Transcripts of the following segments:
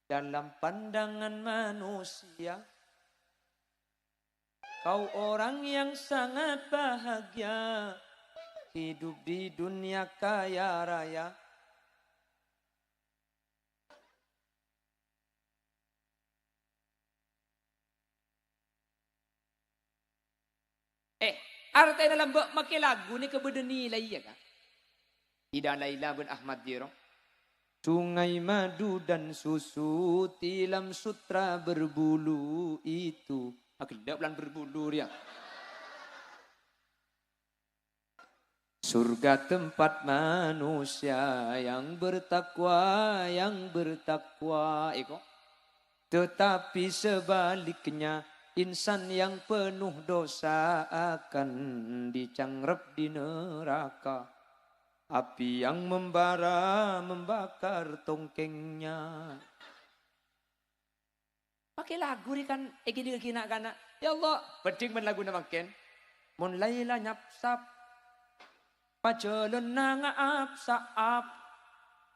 dalam pandangan manusia. Kau orang yang sangat bahagia, hidup di dunia kaya raya. Arti dalam makai lagu ni kebetulan nilai ya kan? Ida Laila bin Ahmad Jiro. Sungai madu dan susu, tilam sutra berbulu itu. Akhirnya bulan berbulu dia. Surga tempat manusia yang bertakwa, Eko. Tetapi sebaliknya, insan yang penuh dosa akan dicanggrep di neraka. Api yang membara membakar tongkengnya. Pakai lagu ni kan, dia kena kana. Ya Allah, penting men lagu na makin. Mun laila nyapsap, pacelen nanga apsaap.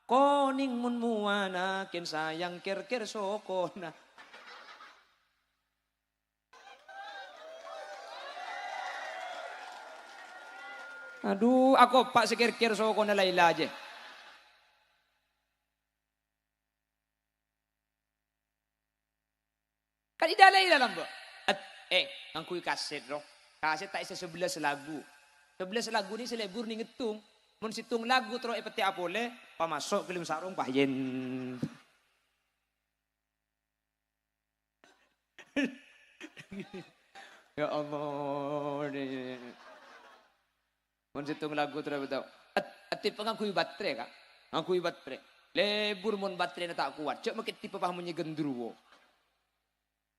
Koning mun muana, kin sayang kir-kir sokona. Aduh, aku pak sekir-kir sokona laila aja. Kan idalay dalam bo. At ang kuy kaset ro. Kaset tak isa 11 lagu. 11 lagu ni selebur ni ngetung. Mun situng lagu tro ipeti apole, pamasok kelim sarung pahyen. Ya Allah. Mun situng lagu tro betul. At tipe ang kuy batre ka. Ang kuy batre. Lebur mun batre na tak kuat. Cek makit tipe pahamunnya gendruwo.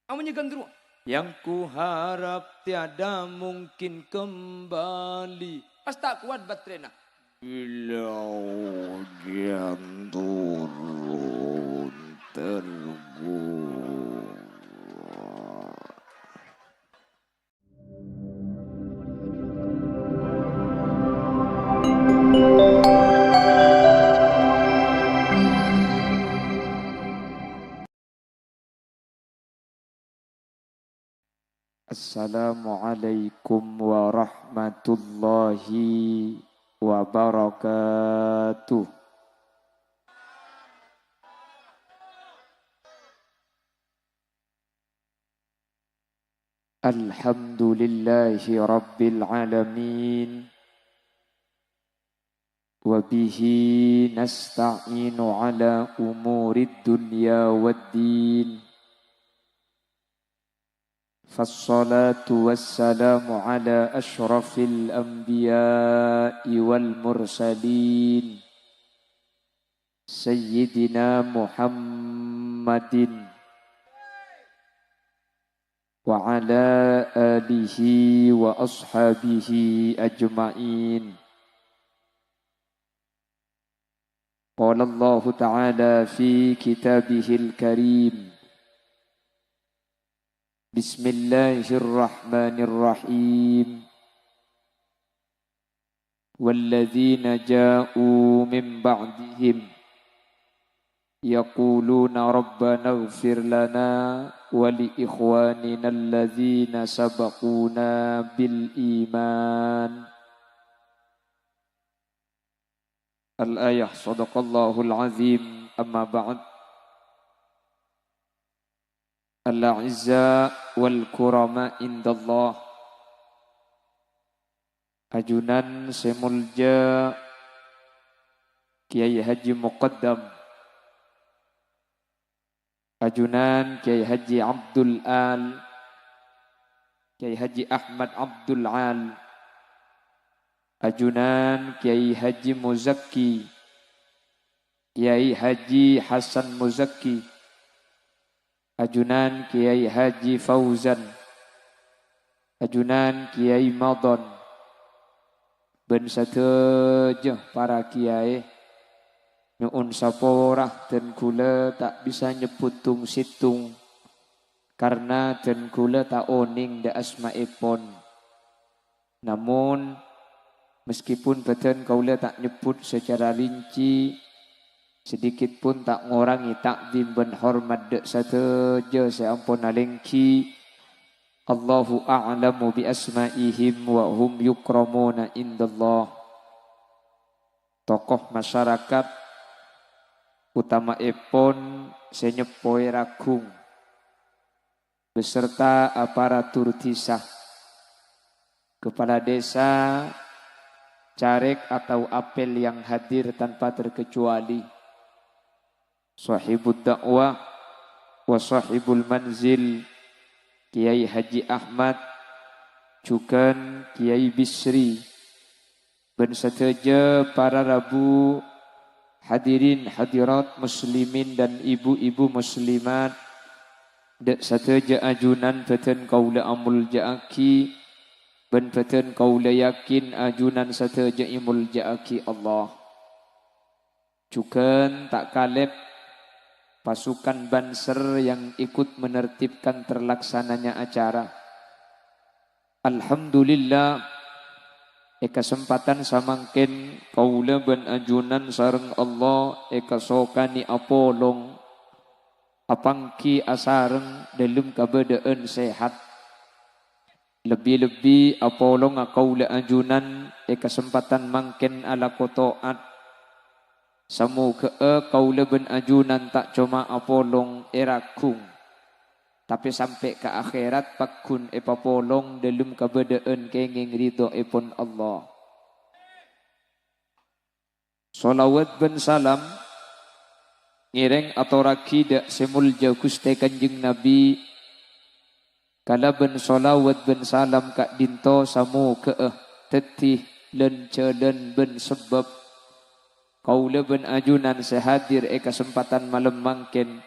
Amunya gendruwo. Yang ku harap tiada mungkin kembali. Pas tak kuat baterainya. Bila hujan turun terbuat. Assalamualaikum warahmatullahi wabarakatuh. Alhamdulillahi rabbil alamin. Wabihi nasta'inu ala umurid dunya waddin. فالصلاة والسلام على أشرف الأنبياء والمرسلين سيدنا محمد وعلى آله وأصحابه أجمعين. قال الله تعالى في كتابه الكريم: Bismillahirrahmanirrahim. Walladzina ja'u min ba'dihim yaquluna rabbana ighfir lana wa li ikhwanina alladzina sabaquna bil iman. Al-ayah. Sadaqallahul azim. Amma ba'd. Al-a'izza wal kurama indallah. Ajunan semulja Kiai Haji Muqaddam, ajunan Kiai Haji Abdul Al, Kiai Haji Ahmad Abdul Al, ajunan Kiai Haji Muzakki, Kiai Haji Hasan Muzakki, ajunan Kiai Haji Fauzan, ajunan Kiai Madon, ben satejeh para kiai nyuun saporah dan kula tak bisa nyebut tung situng karena dan kula tak oning da asma'ipun. Namun meskipun badan kula tak nyebut secara rinci, sedikit pun tak ngurangi takzim ben hormat dek sateja seampun alengki. Allahu a'lamu bi asma'ihim wa hum yukramuna indallah. Tokoh masyarakat utama epon senyepoi ragung beserta aparatur tisah, kepala desa, caleg atau apel yang hadir tanpa terkecuali, sahibud dakwah wa sahibul manzil Kiai Haji Ahmad, juga Kiai Bisri, ben sateja para rabu hadirin hadirat muslimin dan ibu-ibu muslimat, dek sateja ajunan peten kaula amul jaaki, ben peten kaula yakin ajunan sateja imul jaaki Allah. Juga tak kalep pasukan Banser yang ikut menertibkan terlaksananya acara. Alhamdulillah, kesempatan samangken kaula ben ajunan sareng Allah sokani apolong apangki asareng dalam keadaan sehat. Lebih-lebih apolong kaula ajunan kesempatan mangken ala kotoat. Semoga kaula ben ajunan tak cuma apolong erakung, tapi sampai ke akhirat pakun epapolong dalam keadaan kenging ridho epon Allah. Salawat ben salam ngireng atau rakidak semulja Gusti Kanjeng Nabi, kala ben salawat ben salam kak dinto samu ke tetih len celen ben sebab kaula ben ajunan sehadir kesempatan malam mangken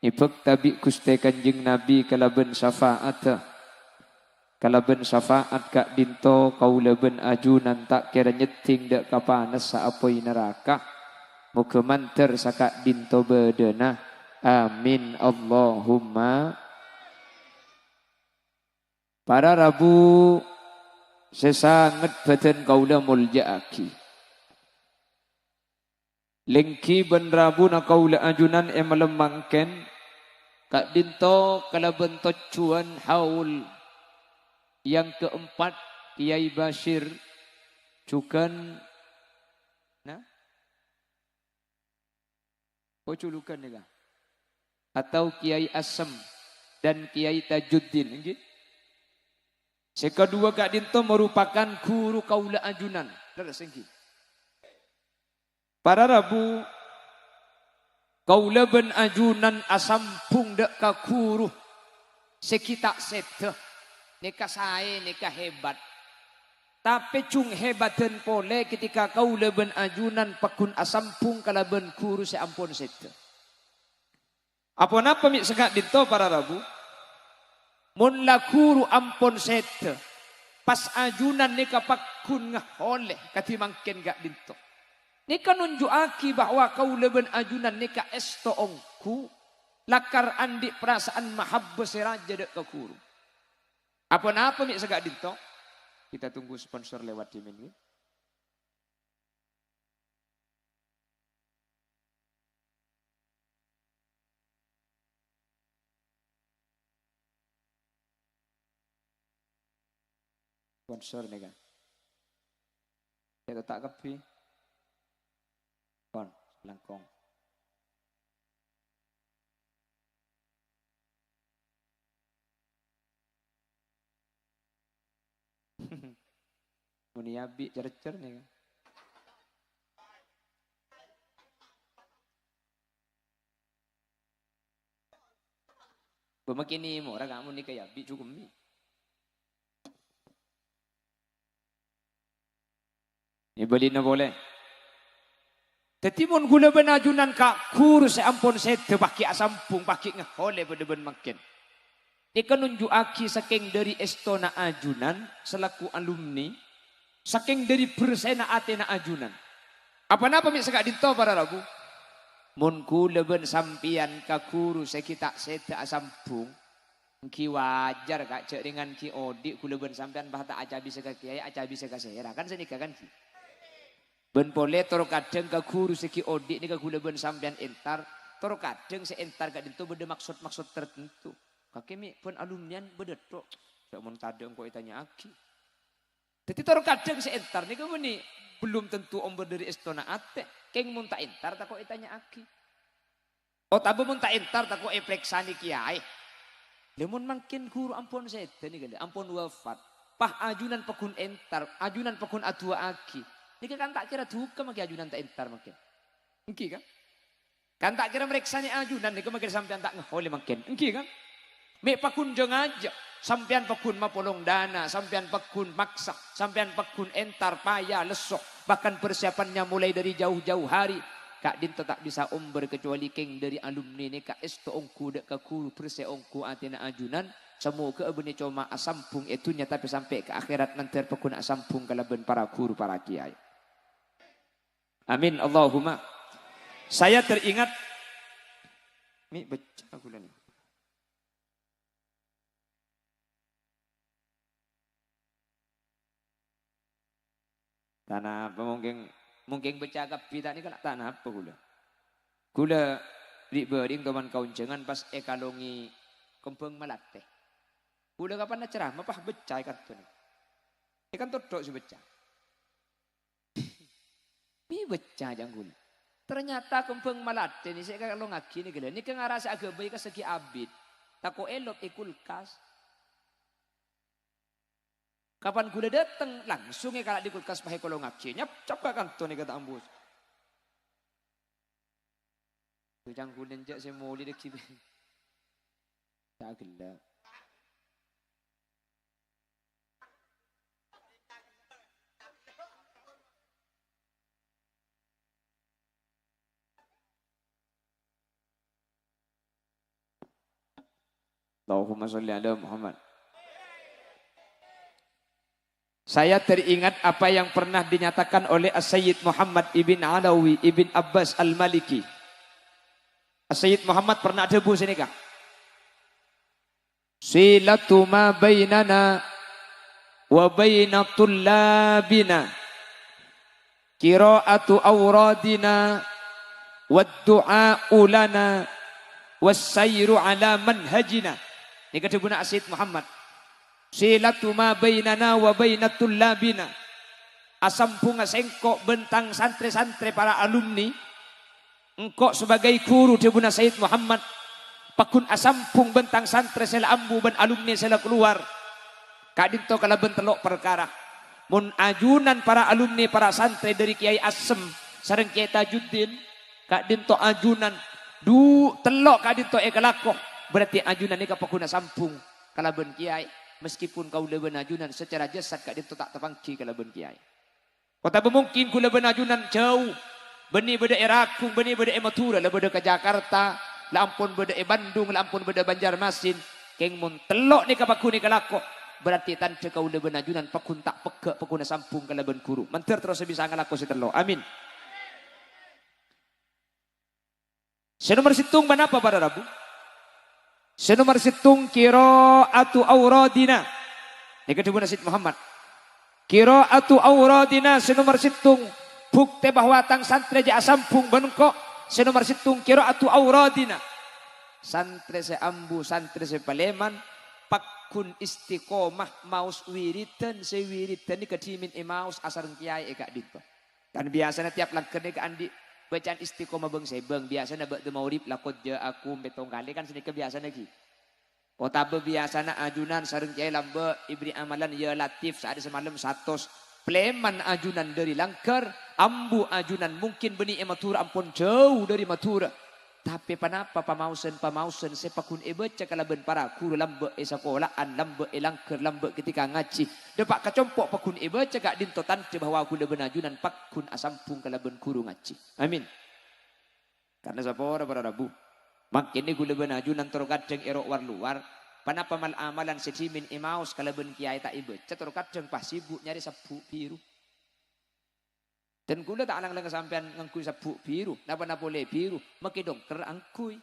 ipek tabi Gusti Kanjeng Nabi kala ben syafaat, kala ben syafaat kak dinto kaula ben ajunan tak kira nyeting dek kapanas saapoi neraka, muga manter sakak dinto bedena, amin Allahumma. Para rabu sesangat beten kaula muljaaki, lengki ben rabu na kaula ajunan malemangken kak dinto kala bentot cuan haul yang keempat Kiai Bashir cukan nah culukan juga atau Kiai Asem dan Kiai Tajuddin nggih. Sekedua kak dinto merupakan guru kaula ajunan. Leres nggih. Para rabu kaula ben ajunan asampung dek ka guru sekitak seteh neka sae neka hebat. Tapi cung hebaten pole ketika kaula ben ajunan pakun asampung kala ben guru seampun seteh. Apa-apa mi segak dinto para rabu. Mun la guru ampun seteh pas ajunan neka pakun ngaholeh katimangken gak dinto. Nika nunjuaki bahwa kaula ben ajunan nika esto ongku lakar andi perasaan mahabbah seraja dek ke guru. Apa-apa mi segak dinto. Kita tunggu sponsor lewat di menu. Sponsor nih kan. Kita tak kepi. Kon langkong. Muni abi cer-cer nih kan. Bemakini mo ra kamu ni kaya abi cukup mi. Ibali na boleh. Tetimun gula ben ajunan ka guru seampun sete baki asampung baki ngehole beden makin. Ika nunjuaki saking dari estona ajunan selaku alumni, saking dari bersena atena ajunan. Apa-apa mi segak dinto para rabu. Mun gula ben sampian ka guru sekitak sete asampung. Ki wajar kak cek dengan ki odi gula ben sampian bahata aja bisa ka kiai aja bisa ka sehera kan senika kan ki. Ben pole toro kadang ka guru seki odik ni ka gula ben sampean entar, toro kadang se entar kak dinto beda maksud-maksud tertentu. Kakemi pun alumnian beda tok. Dak mun kadang kok itanya aki. Jadi toro kadang se entar ni ka beni belum tentu omber dari estona ate. Keng mun tak entar tak kok itanya aki. Oh tabu mun tak entar tak kok epreksani kiai. Lemun makin guru ampun setan ni gede, ampun wafat. Pah ajunan pekun entar, ajunan pekun atua aki. Ini kan tak kira duka maki ajunan tak entar makin. Engki kan? Kan tak kira mereka ni ajunan ni makin sampean tak ngehole makin. Engki kan? Mek pakun jeng aja. Sampean pakun mapolong dana, sampean pakun maksa, sampean pakun entar payah lesok. Bahkan persiapannya mulai dari jauh-jauh hari. Kak Dinto tak bisa omber kecuali keng dari alumni ni kak esto ongku dek kakuru perse ongku atina ajunan. Semoga abune cuma asampung itunya tapi sampai ke akhirat nanti pakun asampung kalaben para guru para kiai. Amin Allahumma. Saya teringat mi baca aku ni. Tanah apa mungkin baca kapi tak ni kan tanah apa gula. Gula di bering teman kauncengan pas ekalongi kempeng malate. Gula kapan nak cerah mapah baca kan tu ni. Ikan todok si baca. Mi baca janggul. Ternyata kempeng malate ni saya kalau ngaki ni gila. Ni kan ngarasa agak baik segi abid. Tako elok ikulkas. Kapan gula datang langsung kalau di kulkas pakai kalau ngaki. Nyap cap kan tu ni kata ambus. Tu janggul nenjak saya mau lihat kibi. Tak gelap. Allahumma sholli ala Muhammad. Saya teringat apa yang pernah dinyatakan oleh As-Sayyid Muhammad ibn Alawi ibn Abbas Al-Maliki. As-Sayyid Muhammad pernah debu sini kah? Silatu ma bainana wa baina tullabina qira'atu awradina wad du'a'u lana was-sayru ala manhajina. Ini kedebuna As-Sayyid Muhammad. Silatu ma bainana wa bainatul labina. Asampung asengkok bentang santri-santri para alumni. Engkau sebagai guru debuna Sayyid Muhammad. Pakun asampung bentang santri sela ambu ben alumni sela keluar. Kak dinto kala bentelok perkara. Mun ajunan para alumni para santri dari Kiai Asem sareng Kiai Tajuddin. Kak dinto ajunan du telok kak dinto ekalakoh. Berarti ajunan ni kapakun asampung kala ben Kiai. Meskipun kau leben ajunan secara jasad kak dinto tak terpangki kala ben Kiai. Kota mungkin ku leben ajunan jauh. Beni beda Erakung, beni beda Matura, la beda ke Jakarta, la ampun beda Bandung, la ampun beda Banjarmasin. Keng mun telok ni kapakun ni kalako. Berarti tante kau leben ajunan pakun tak pekak pakun sampung kala ben guru. Mentir terus bisa ngalako si telok. Amin. Senomor situng manapa pada Rabu? Senomor situng qira'atu auradina. Ini kedua Sayyid Muhammad. Qira'atu auradina senomor situng. Bukti bahwa tang santri aja asampung benukok. Senomor situng qira'atu auradina. Santri se ambu, santri se paleman. Pakun istiqomah maus wiritan se wiritan ni kedimin imaus asareng kiai ekak dito. Dan biasanya tiap langkah ni ke andi. Bacaan istiqomah bang sebeng biasanya bak maurib lakot je aku betong kali kan sini kebiasaan lagi. Kota biasanya ajunan sareng kiai lambe ibri amalan ya latif saat semalam 100 pleman ajunan dari langkar ambu ajunan mungkin beni ematura ampun jauh dari matura. Tapi panapa pamausen sepakun baca kalaben para guru lambe sekolaan lambe langkar lambe ketika ngaji depak kacompok pakun baca kak dinto tante bahwa aku leben ajunan pakun asampung kalaben guru ngaji. Amin. Karena sapora para Rabu. Makin ni gula ben ajunan terkadang erok war luar. Panapa mal amalan secimin imaus kalaben kiai tak baca terkadang pas sibuk nyari sabu biru. Dan gula tak alang-alang sampean ngangkui sabuk biru. Napa boleh biru. Maki dokter angkui.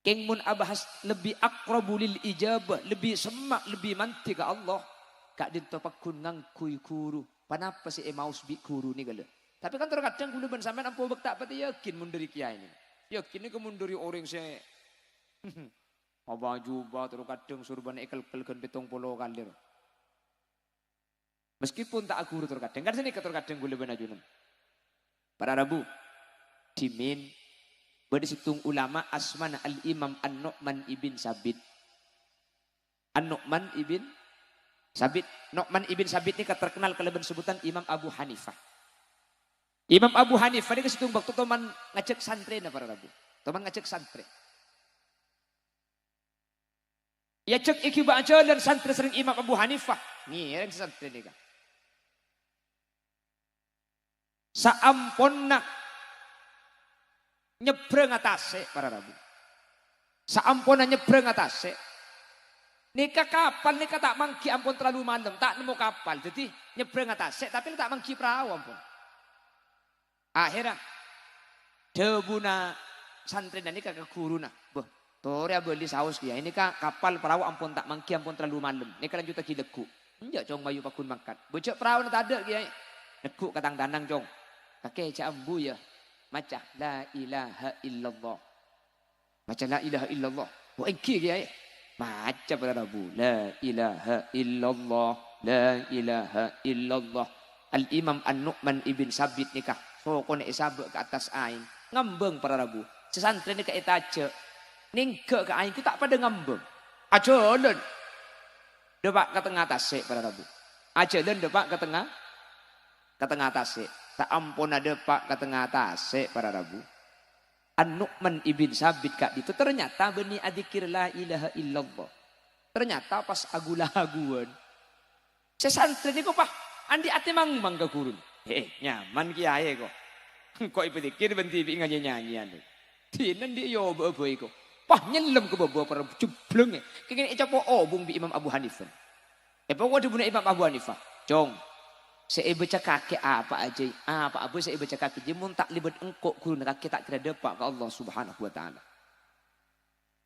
Keng mun abahas lebih akrabulil ijabah. Lebih semak, lebih manti ke Allah. Kak dinto pakun ngangkui guru. Panapa si Emaus bi guru ni gala. Tapi kan terkadang gula ben sampean ampo bektak pati yakin munduri kiai ini. Yakin ni kemunduri orang se apa jubah terkadang surban ikel-kel kan 70 kali. Meskipun tak guru terkadang kan sini terkadang gula ben ajunan. Para Rabu dimin berisitung ulama asmana al-Imam An-Nu'man ibn Sabit. An-Nu'man ibn Sabit. Nu'man ibn Sabit ini terkenal kelebihan sebutan Imam Abu Hanifah. Imam Abu Hanifah ini kesitung waktu teman ngecek santri na para Rabu. Teman ngecek santri. Ya cek iki baca dan santri sering Imam Abu Hanifah. Nih yang santri ni kan. Saamponna nyebrang atase para Rabu. Saamponna nyebrang atase. Nika kapal nika tak mangki ampun terlalu malam, tak nemu kapal. Jadi nyebrang atase tapi tak mangki perahu ampun. Akhirnya debuna santri dan nika ke guruna. Boh, toria beli saus dia. Ini kapal perahu ampun tak mangki ampun terlalu malam. Nika lanjut lagi leku. Enjak cong bayu pakun makan. Bocok perahu tak ada kiai. Leku katang danang cong. Kakek cak ambu ya. Macah la ilaha illallah. Macah la ilaha illallah. Oh engki kiai. Macam pada Rabu. La ilaha illallah. La ilaha illallah. Al-Imam An-Nu'man ibn Sabit nikah. So kone isabuk ke atas ain. Ngambeng para Rabu. Sesantri ni ke itace. Ningke ke ain. Ku tak pada ngambeng. Ajalan. Depak ke tengah tasik para Rabu. Ajalan depak ke tengah. Ke tengah tasik. Tak ampun ada pak ke tengah tasik para Rabu. An-Nu'man ibn Sabit kak itu ternyata beni adikir la ilaha illallah. Ternyata pas agula-aguan. Sesantri ni kok pak. Andi ate mang ke kurun. Nyaman kiai kok. Kok ipikir benti nyanyi-nyanyian. Tinan di yo bobo kok. Pah nyelem ke bobo para jubleng. Kene capo obong bi Imam Abu Hanifah. Pokok di Imam Abu Hanifah. Jong. Saya baca kaki apa aja, apa saya baca kaki dia mun tak libat engkau guru kaki tak kira depak ke Allah Subhanahu Wa Taala.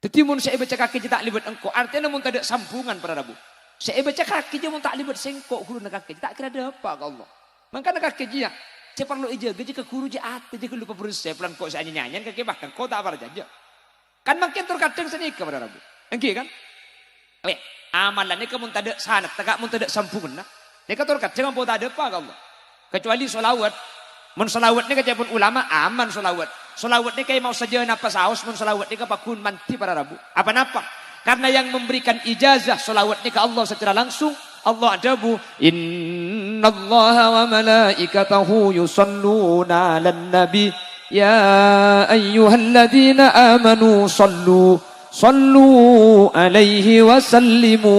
Tetapi mun saya baca kaki dia tak libat engkau artinya mun tak ada sambungan para Rabu. Saya baca kaki dia mun tak libat sengkok guru kaki tak kira depak ke Allah. Makanya kaki dia saya perlu ijaga jika guru dia ati jika lupa berusaha pelan kok saya nyanyian kaki bahkan kau tak apa aja. Kan makin terkadang senika para Rabu. Engki kan? Amalan ni kamu tak ada sanad, tak mun tak ada sambungan. Ini kata orang jangan pun tak ada apa Allah. Kecuali solawat. Mun solawat ni kata pun ulama aman solawat. Solawat ni kayak mau saja napa saus. Mun solawat ni kapakun manti para Rabu. Apa-napa? Karena yang memberikan ijazah solawat ni ke Allah secara langsung. Allah adabu. Inna Allah wa malaikatahu yusalluna ala nabi. Ya ayyuhalladzina amanu sallu. Sallu alaihi wa sallimu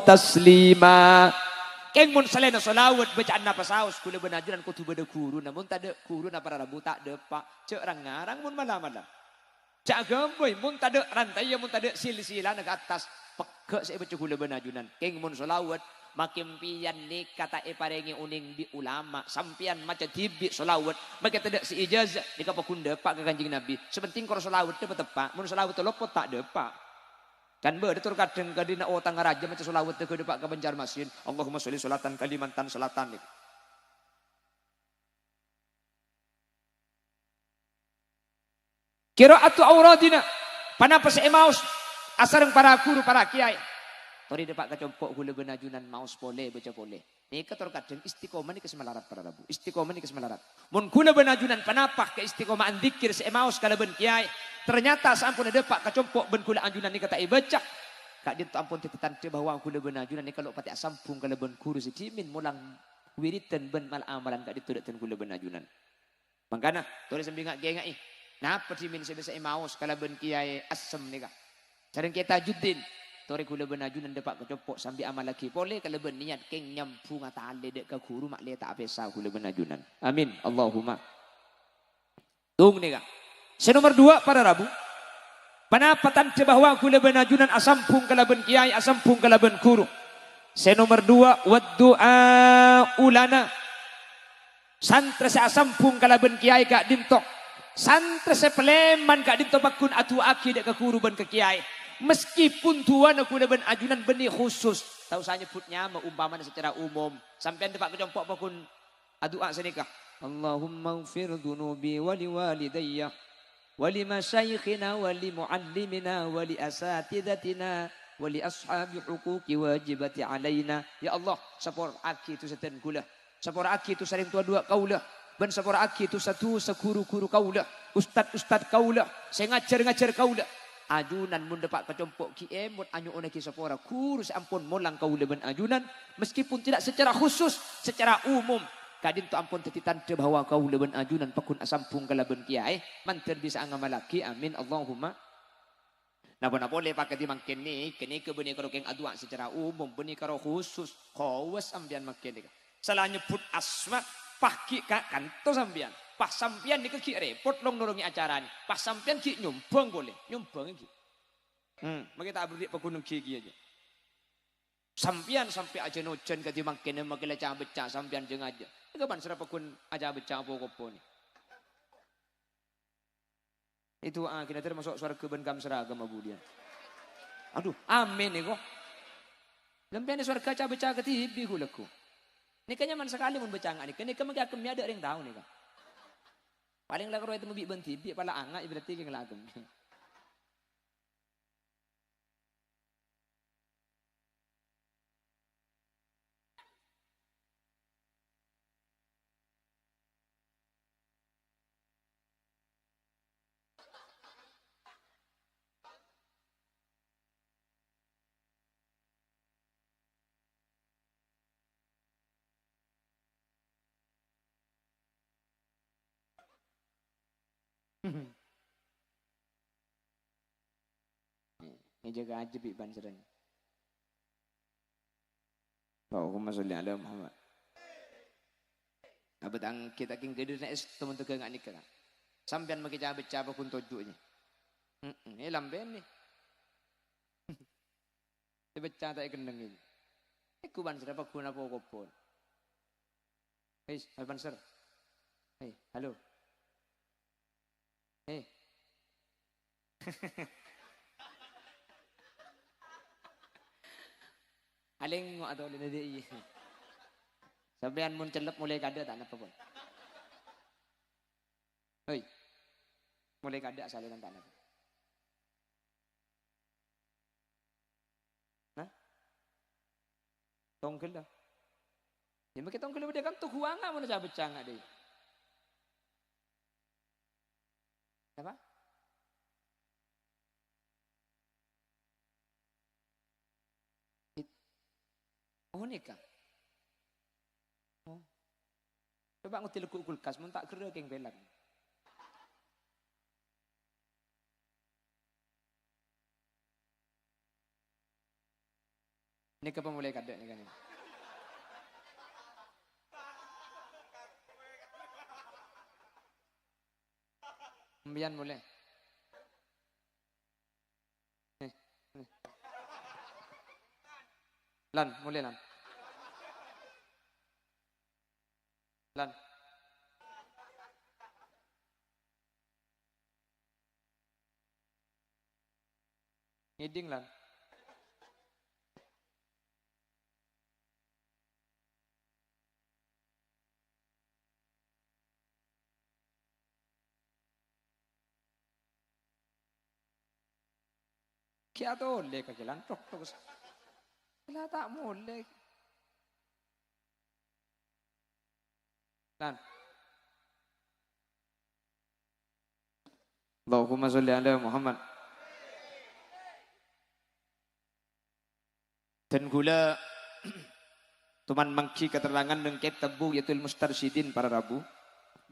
taslima. Keng mun salena solawat bacaan napa saus kula benajuran kutu beda guru namun tak ada guru na para Rabu tak ada pak cek orang ngarang mun malam-malam cak gamboy mun tak ada rantai mun tak ada silsilah ke atas pekek saya baca kula benajunan keng mun solawat makin pian ni kata parengi uning bi ulama sampian macam tibi solawat makin tak ada si ijazah ni kapakunda pak ke kanjeng Nabi sepenting kalau solawat tu betepak mun solawat tu lopot tak ada pak. Kan berdetur kadang kadina otang raja macam solawat ke depak ke Banjarmasin. Allahumma sholli sholatan Kalimantan selatan. Qiraatu auradina. Panapa sa emaus asareng para guru para kiai. Tori depak kacompok gula benajunan maus boleh baca boleh. Ni kator kadang istiqomah ni kesemalarat para Rabu. Istiqomah ni kesemalarat. Mun gula benajunan panapa ke istiqomahan zikir sa emaus kalaben kiai. Ternyata sampun ada pak kacompok ben kula anjunan ni kata ibacak. Kak dia tu ampun titatan bahwa kula ben anjunan ni kalau pati asampung kala ben guru sedimin mulang wiritan ben mal amalan kak dia tu kula ben anjunan. Mangkana tore sembingak gengai. Napa dimin sebisa imaus kala ben kiai asem ni kak. Careng kita judin. Tore kula ben anjunan depak kacompok sambil amal lagi. Boleh kala ben niat keng nyambung atale dek ke guru mak le tak apesa kula ben anjunan. Amin. Allahumma. Tung ni kak. Nomor 2 para Rabu. Panapatan bahwa kula benajunan asampung kalaben kiai asampung kalaben guru. Nomor 2 wad du'a ulana. Santre sa asampung kalaben kiai kak dintok. Santre sa peleman kak dintok bakun atu aki dek ke guru ben ke kiai. Meskipun tuan kula ben ajunan benih khusus. tahu saya nyebutnya umpamanya secara umum. Sampean depak kecompok pun doa senikah. Allahumma ighfir dhunubi wa liwalidayya wa li masyayikhina wa li muallimina wa li asatidatina wa li ashabi huquqi wajibati alaina. Ya Allah, sapor aki tu seten kula. Sapor aki tu saring tua dua kaulah. Ben sapor aki tu satu sekuru-kuru kaulah. Ustad-ustad kaulah. Saya ngajar-ngajar kaulah. Ajunan mun depak kecompok ki emot anyu ona ki sapora kurus ampun molang kaulah ben ajunan meskipun tidak secara khusus, secara umum. Kadin tu ampun teti tanda bahwa kaulah ben ajunan pakun asampung kala ben kiai manter bisa angamalaki amin Allahumma. Nah bona boleh pakai di makin ni kini ke beni karo keng adua secara umum beni karo khusus kawas ambian makin ni. Salah nyebut asma paki ka kanto sambian. Pas sampian ni ki repot long nolongi acara ni. Pas sampian ki nyumbang boleh, nyumbang ki. Maka tak beri pegunung ki aja. Sampian sampai aja nojen ke dimangkene makile cah becak sampian jeung aja. Kapan serap pegun aja becak apa-apa ni. Itu kita termasuk surga ben kam seragam abudian. Aduh, amin nih kok. Lempian surga cah becak ketibi kulaku. Ini kayaknya man sekali mun becak ni. Kene kemagi akem ada yang tahu nih kan. Paling lah kalau itu mebik benti, biar pala angak berarti yang lagem. Ini jaga aja bi banseran. Allahumma sholli ala Muhammad. Abetang kita king kedir na es teman tegang anik kan. Sampean make cabe cabe pun tojunya. Ini lamben ni. Beca tak kendeng ini. Iku banser apa guna pokok. Hei, banser. Hei, halo. Hei. Aling mo atau lina di sabihan mun celep mulai kada tak napa pun. Hei. Mulai kada salinan tak napa. Nah. Tongkel dah. Ya make tongkel udah kan tuh huanga mun cabut canga deh. Apa? Oh nikah. Oh. Coba ngutil kulkas mun tak kira keng belang. Ini kapan mulai kada nih kan? Mbian mulai. Lan, mulai lan. Lan. Ngiding lan. Kia to le kagelan tok tok. Lah tak mulai. Lan. Allahumma sholli ala Muhammad. Dan gula tuman mangki keterangan dengan kitab Yatul Mustarsyidin para rabu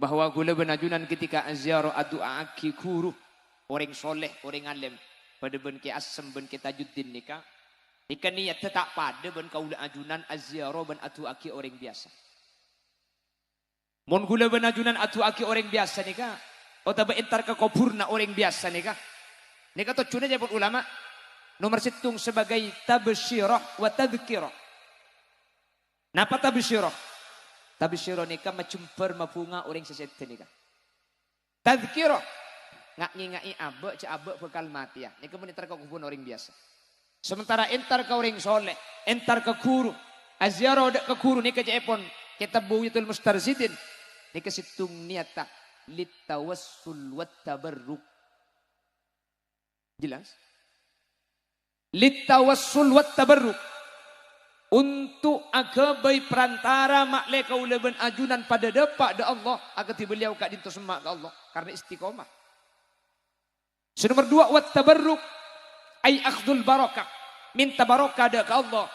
bahwa gula benajunan ketika azyaro adua aki guru orang soleh orang alim pada ben ke asem ben ke tajuddin nikah ikan niat tetap pada ben kaula ajunan azyaro ben atu aki orang biasa. Mon gula benajunan atu aki orang biasa nikah atau entar ke kuburna orang biasa nikah. Nikah tu cuna jemput ulama nomor situng sebagai tabsyirah wa tadhkirah. Napa tabsyirah? Tabsyirah nikah macam permapunga orang sesetan nikah. Tadhkirah ngak ngingai abek cak abek bekal mati ya. Nikah meniter ke kubur orang biasa. Sementara entar ka orang soleh, entar ke guru, aziarah dak ke guru ni ke cepon, kitab Buyatul Mustarsidin, ni ke situng niata litawassul wat tabarruk. Jelas? Litawassul wat tabarruk. Untuk agabai perantara makle kaulaban ajunan pada depak da Allah agar beliau kak dinto semak ke Allah karena istiqomah. Nomor 2 wat tabarruk ay akhdul barakah, minta barakah da ke Allah.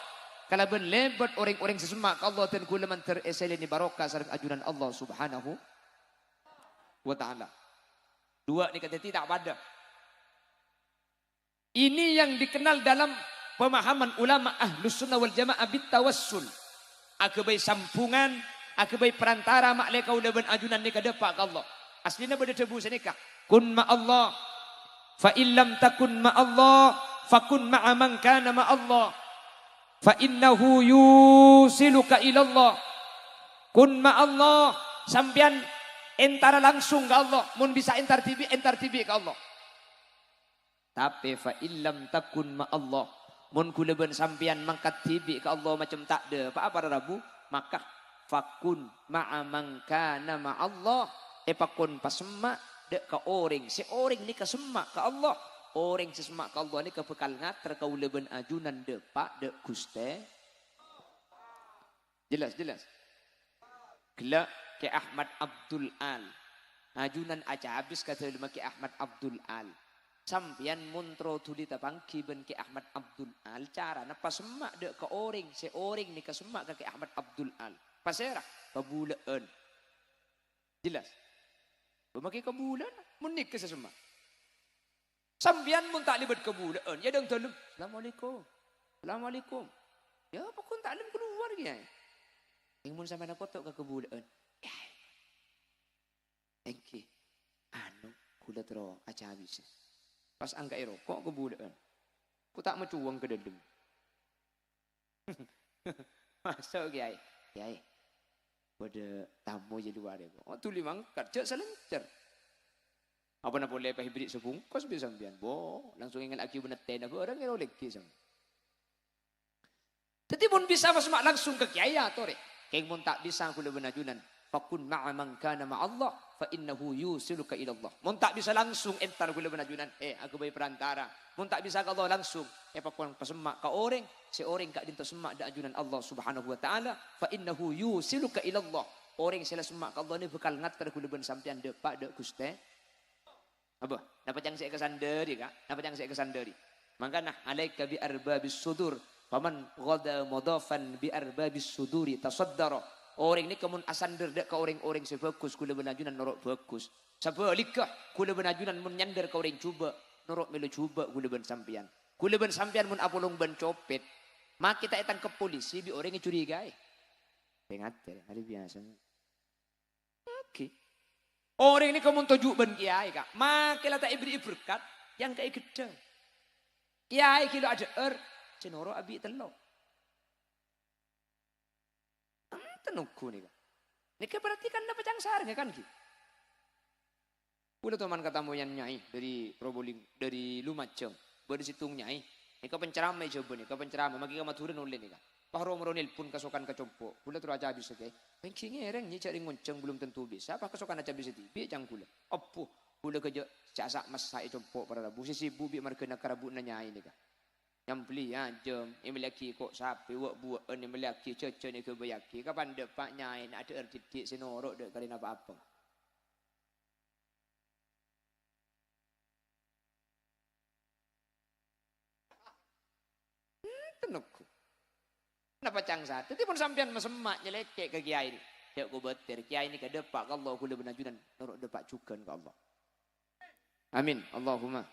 Kalau ben lebat orang-orang sesemak ke Allah dan kulaman tereseleni barakah sareng ajunan Allah Subhanahu wa taala. 2 ni kata tidak pada. Ini yang dikenal dalam pemahaman ulama ahlus sunnah wal jamaah bitawassul. Akabai sampungan, akabai perantara makle kaulaban ajunan ni kadepak ke Allah. Aslina beda tebu senika. Kun ma Allah, fa illam takun ma Allah, fakun ma'a man kana ma Allah. Fa innahu yusiluka ila Allah. Kun ma Allah, sampean entara langsung ke Allah. Mun bisa entar tibi ke Allah. Tapi fa illam takun ma Allah, mun kulaban sampian mangkat tibi ke Allah macam tak ada apa-apa Rabu, maka fakun ma'a man kana ma Allah, pakun pasemak dek ke orang, si orang ni kesemak ke Allah, orang sesemak ke Allah ni ke bekal ngater ke kulaban ajunan depak dek Guste. Jelas. Gila ke Ahmad Abdul Al. Ajunan aja habis kata lima ke Ahmad Abdul Al. Sampian muntro tuli tapangki ben ke Ahmad Abdul Al cara napa semak dek ke orang, si orang ni ke semak ke Ahmad Abdul Al. Pasera kebulaan. Jelas. Bemaki kebulaan menik ke sesemak. Sampian mun tak libat kebulaan, ya dong tolong. Assalamualaikum. Ya apa kun tak lem keluar ya. Yang mun sampai nak kotok ke kebulaan. Ya. Engki. Anu kula tero aja habis. Pas angka rokok kebulaan. Ku tak mencuang ke dalam. Masuk kiai. Kiai. Pada tamu je luar dia. Oh tuli mangkat. Cek selencer. Apa nak boleh apa hibrid sebungkus bisa sampean. Bo, langsung ingat aki benar ten apa orang yang oleh kisah. Jadi pun bisa masuk langsung ke kiai atau rek. Keng pun tak bisa aku lebih najunan. Fakun ma'a man kana ma Allah fa innahu yusiluka ila Allah. Mun tak bisa langsung entar gula benajunan aku bagi perantara. Mun tak bisa ke Allah langsung pakun pasemak ka orang, si orang kak dinto semak da ajunan Allah Subhanahu wa taala fa innahu yusiluka ila Allah. Orang sila semak ka Allah ni bekal ngater gula ben sampean depak dek Guste. Apa? Dapat yang saya kesandari kak? Dapat yang saya kesandari. Makana alaika bi arbabis sudur. Faman ghada mudafan bi arbabis suduri tasaddara. Orang ni kemun asander dek ke orang-orang sebagus kula benajunan norok bagus. Sebalikah kula benajunan mun nyander ke orang cuba norok melu cuba kula ben sampian. Kula ben sampian mun apolong ben copet. Mak kita etang ke polisi bi orang yang curigai. Pengater hari biasa. Oke. Orang ni kemun tuju ben kiai kak. Mak kita tak ibri berkat yang kayak gede. Kiai kilo ada cenoro abi telok. Tenuku nih kan. Ini berarti kan dapat cangsar kan ki. Udah teman katamu yang nyai dari Probolinggo dari Lumajang. Baru situng nyai. Ini ke penceramai coba nih, ke penceramai magi kamu turun oleh nih kan. Pak Romronil pun kesokan ke compo. Udah terus aja bisa ke. Pengking ngereng nih cari ngonceng belum tentu bisa. Apa kesokan aja bisa tibi cang kula. Apa? Kula kerja casak mas saya compo pada rabu. Sisi bubi mereka nak karabu nyai nih kan. Yang beli jam, yang melaki kok sapi, wak buat, yang melaki cece ni kebayaki. Kapan depak nyai nak ada ertitik senorok dek kali apa-apa. Tenukku. Kenapa cangsa? Tadi pun sampean mesemak nyelekek ke kiai ni. Cek ku betir, kiai ni ke depak ke Allah, kula benajunan, norok depak juga ke Allah. Amin, Allahumma.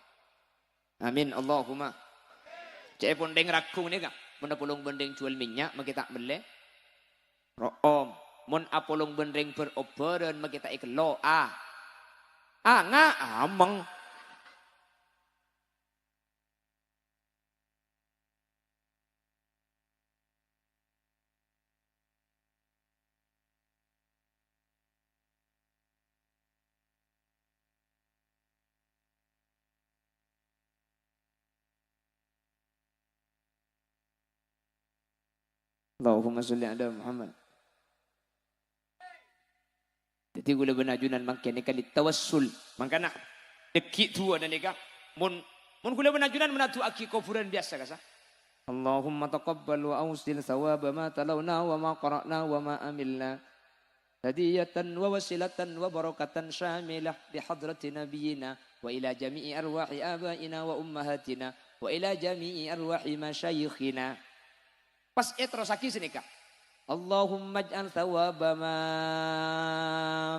Amin, Allahumma. Cek pun deng rakung ni kak. Mun apolong bendeng jual minyak, makita beli. Room. Mun apolong bendeng berobaran, makita ikelo. Nga amang. Allahumma salli ala Muhammad. Jadi gula benajunan mangkene kali tawassul. Mangkana deki tua dan eka mun gula benajunan menatu aki kufuran biasa kasa. Allahumma taqabbal wa awsil thawaba ma talawna wa ma qara'na wa ma amilna. Hadiyatan wa wasilatan wa barakatan syamilah di hadrati nabiyina wa ila jami'i arwahi abaina wa ummahatina wa ila jami'i arwahi masyayikhina. Pas terus aki sini kak. Allahumma ij'al thawaba ma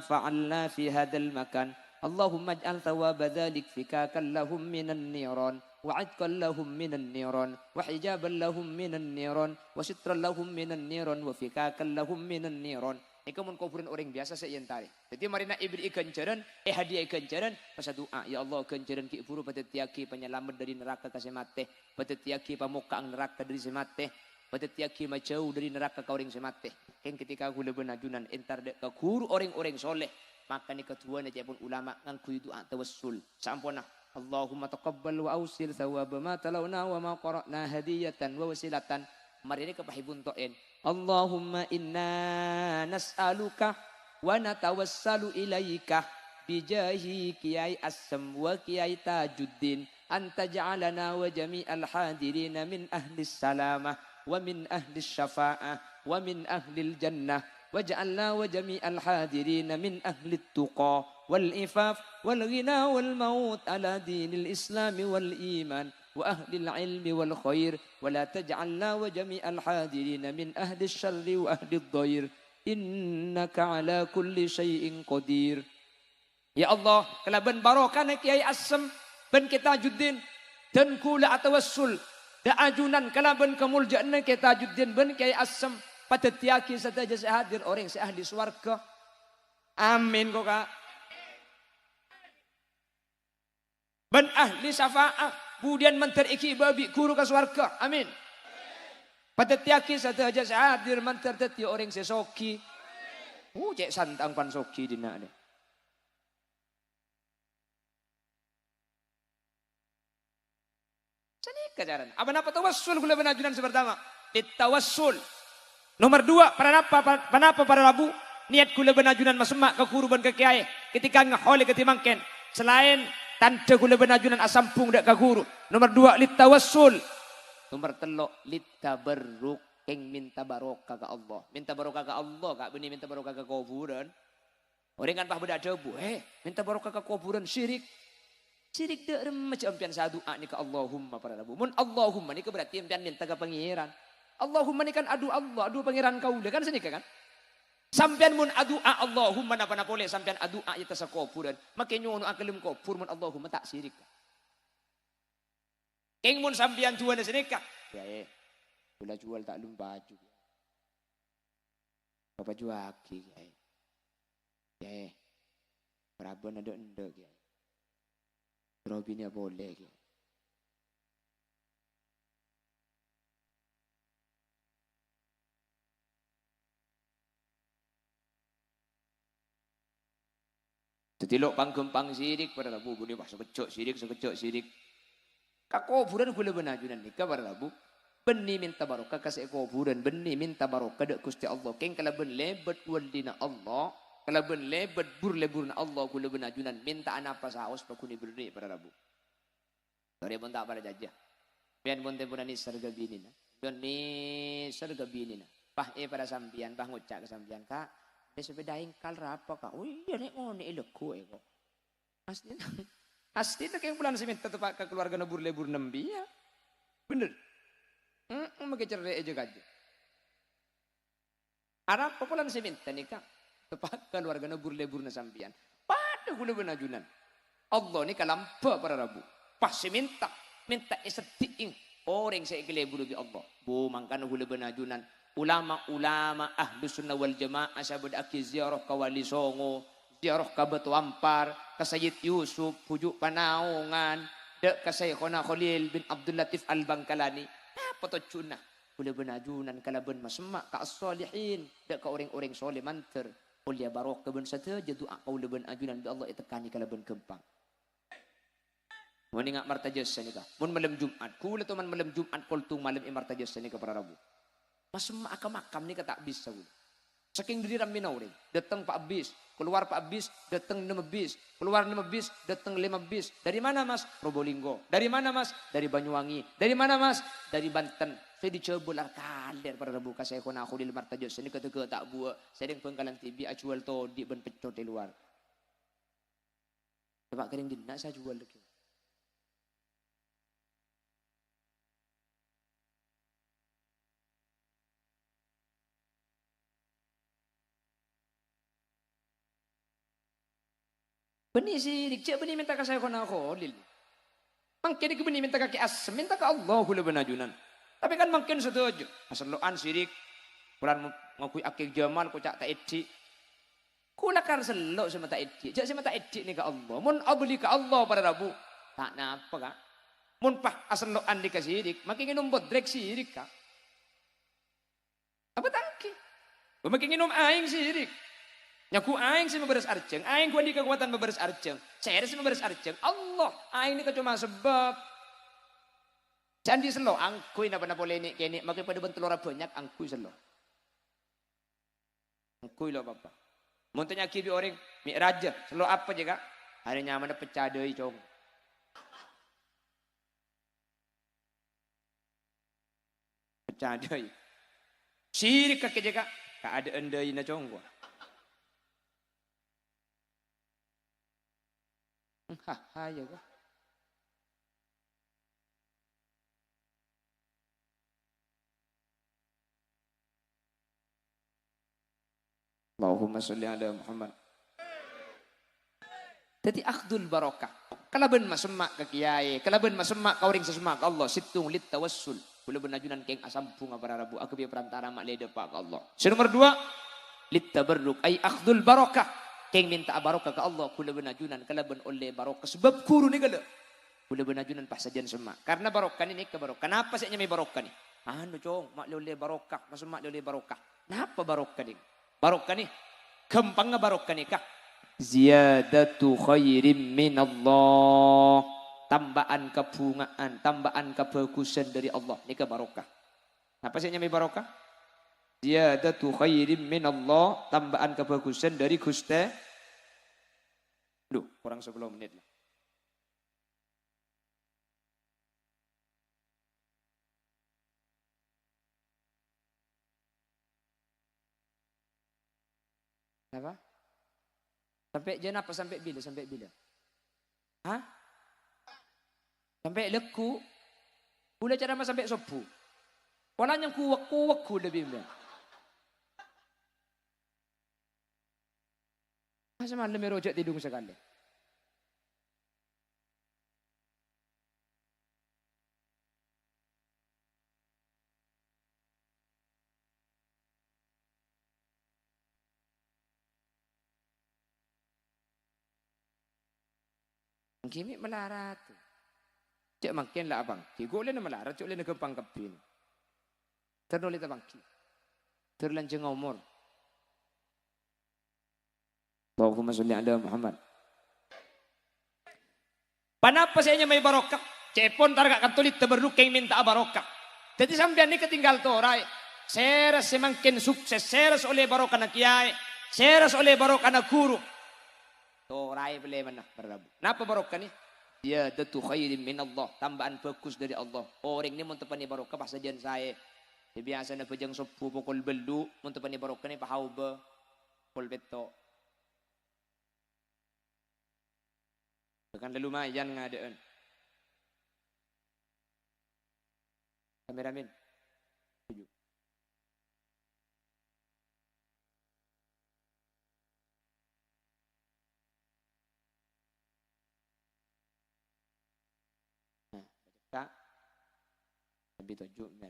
fa'alna fi hadzal makan. Allahumma ij'al thawaba dzalik fikakan lahum minan niran wa 'idkan lahum minan niran wa hijaban lahum minan niran wa sitran lahum minan niran wa fikakan lahum minan niran. Ikaw mun kufurin orang biasa sa iyan tari. Jadi marina ibri ikan jaran, hadiah ikan jaran, pas doa ya Allah ikan jaran ki puro patetiaki penyelamat dari neraka kasi mate, patetiaki pamuka ang neraka dari semate. Patetiaki majauh dari neraka kau orang semate. Ken ketika aku leben ajunan entar dek kuru orang-orang soleh. Maka ni ketua na pun ulama ngangkui doa tawassul. Sampuna Allahumma taqabbal wa ausil thawaba ma talawna wa ma qara'na hadiyatan wa wasilatan. Mari ni kapahibun to'en. Allahumma inna nas'aluka wa natawassalu ilaika bijahi Kiai Asam wa Kiai Tajuddin anta ja'alana wa jami'al hadirina min ahli salamah ومن أهل الشفاعة ومن أهل الجنة وجعلنا وجميع الحاضرين من أهل التقى والإفاف والغنى والموت على دين الإسلام والإيمان وأهل العلم والخير ولا تجعلنا وجميع الحاضرين من أهل الشر وأهل الضير إنك على كل شيء قدير. Ya Allah, kalau ben barokah Kiai Asam ben kita Tajuddin dan kula atawassul da ajunan kalaban kemuljaan kita Tajuddin ben Kiai Asam patetiaki sataja sehadir orang se ahli swarga. Amin kok Kak. Ben ahli syafaat kemudian menteriki babi guru ke swarga. Amin. Patetiaki sataja sehadir menterteti orang se soki. Cek santang pan soki dina ni. Kejaran. Apa tawassul gula benajunan pertama? Ditawassul. Nomor 2, panapa para rabu niat gula benajunan masemak ke kuruban ke kiai ketika ngahole ketimangken selain tanda gula benajunan asampung dak ke guru. Nomor 2 litawassul. Nomor 3 litabarruk keng minta barokah ke Allah. Minta barokah ke Allah kak benih minta barokah ke kuburan. Orang kan pah bedak debu, minta barokah ke kuburan syirik. Sirik dak macam pian doa ni ke Allahumma para rabu. Mun Allahumma ni ke berarti pian minta ke pangeran. Allahumma ni kan adu Allah, adu pangeran kau kan sini kan. Sampian mun adu Allahumma napa boleh sampian adu ita sa kuburan. Make nyono akelim kubur mun Allahumma tak sirik. Keng mun sampian jual na sini ka. Ya Gula jual tak lum baju. Bapak jual aki ya. Praban ada endek ya. Robinnya boleh. Tetilok pangkempang sirik pada labu budi pas sekecok sirik. Kakuburan gula benajunan nikah pada labu. Beni minta barokah kasih kuburan, beni minta barokah dek Gusti Allah. Keng kalau ben lebet waldina Allah. Kalau ben lebet lebur Allah gula benajunan minta anapa saos pakuni beri pada rabu. Dari pun tak pada jajah. Pian pun tempuna ni sarga bini na. Pian ni sarga bini na. Pah pada sampian, pah ngucak ke sampian kak. Dia sepeda ingkal rapa kak. Iya nek ngone ileko kok. Asli nak yang bulan seminta tepat ke keluarga lebur nembi ya. Bener. Makai cerai aja kaje. Arab populan seminta nih kak. Tepat keluarga lebur na sampian. Pada gula benajunan. Allah ni kalampa para rabu. Pas minta esetiing orang saya kelebur bi Allah. Bu mangkan gula benajunan. Ulama-ulama ahlu sunnah wal jamaah sabad aki ziarah ka Wali Songo, ziarah ka Batu Ampar, ka Sayyid Yusuf, Hujuk Panaungan, dek ka Syekhona Khalil bin Abdul Latif Al-Bangkalani. Apa to cuna? Gula benajunan kalaban masemak ka as-salihin, dek ka orang-orang soleh manter. Ulia barokah ben saja doa kau leben ajunan bi Allah itekani kalaban kempang. Mun ingat martajas ni ka. Mun malam Jumat, kula to man malam Jumat kol tu malam martajas ni ka para rabu. Mas makam ni kata bis aku. Saking diri minau deh. Datang Pak Bis, keluar Pak Bis, datang 6 bis, keluar 6 bis, datang 5 bis. Dari mana Mas? Probolinggo. Dari mana Mas? Dari Banyuwangi. Dari mana Mas? Dari Banten. Saya dicebul kalir pada rebu kasih aku di lemar tajuk. Sini kata tak buat. Saya dengan pengkalan tibi acual to di ben pecot di luar. Sebab kering dina saya jual lagi. Benih sirik, cik benih minta ke saya kena kholil. Mungkin ke benih minta ke asam, minta ke Allah hula benajunan. Tapi kan mungkin setuju. Asal loan sirik, bulan ngakui akil jamal, ku cak tak edik. Kula kan selok sama tak edik. Jak sama tak edik ni ke Allah. Mun abli ke Allah pada Rabu. Tak napa kak. Mun pah asal loan di ke sirik, makin minum bodrek sirik kak. Apa tangki? Makin minum aing sirik. Nyaku aing sih memberes arjeng, aing gua di kekuatan memberes arjeng. Saya sih memberes arjeng. Allah, aing ini cuma sebab. Candi selo, angkui napa boleh ini kini, makin pada bentuk lora banyak, angkui selo. Angkui lo bapak. Montanya kibi orang, mi raja, selo apa juga? Hari nyaman pecah doi cong. Pecah doi. Sirik kakek juga, kak ada endai na cong gua. Ya kok. Allahumma sholli ala Muhammad. Jadi akhdul barokah. Kalaban masemak ke kiai, kalaban masemak kauring sesemak Allah situng lit tawassul. Kula benajunan keng asam bunga para rabu aku biar perantara mak leda pak Allah. Nomor 2 lit tabarruk ay akhdul barokah. Keng minta barokah ke Allah kula benajunan kalaban oleh barokah sebab kuru ni gala. Kula benajunan pas sajian semak. Karena barokah ni ke barokah. Kenapa saya nyamai barokah ni? Anu cong mak oleh barokah, masemak oleh barokah. Kenapa barokah ni? Barokah ni gampang barokah ni kah? Ziyadatu khairim minallah. Tambahan kebungaan, tambahan kebagusan dari Allah. Ini ke barokah. Apa sih nyamai barokah? Ziyadatu khairim minallah. Tambahan kebagusan dari Gusti. Duh, kurang 10 menit lah. Apa? Sampai jam apa? Sampai bila? Sampai bila? Hah? Sampai leku? Boleh cara mas sampai subuh? Walau yang kuwak lebih banyak. Masa malam merojak tidung sekali. Kimi melarat. Cik makin lah abang. Kiko le na melarat, cik le na kepang kepin. Ternulit abang ki. Terlanjeng umur. Allahumma sholli ala Muhammad. Kenapa saya nyamai barokah? Cepon targa katulit tabarruk keng minta barokah. Jadi sampean ni ketinggal torai. Seras semakin sukses, seras oleh barokah na kiai, seras oleh barokah na guru. Torai boleh mana berabu. Kenapa barokah ni? Dia datu khairin min Allah. Tambahan bagus dari Allah. Orang ni muntapani barokah pas sajian saya. Dia biasa na pejang sopu pukul belu. Muntapani barokah ni pahau ba. Pukul beto. Bukan lumayan ngadaan. Kameramen. Tujuh. Kak, lebih tujuh kan.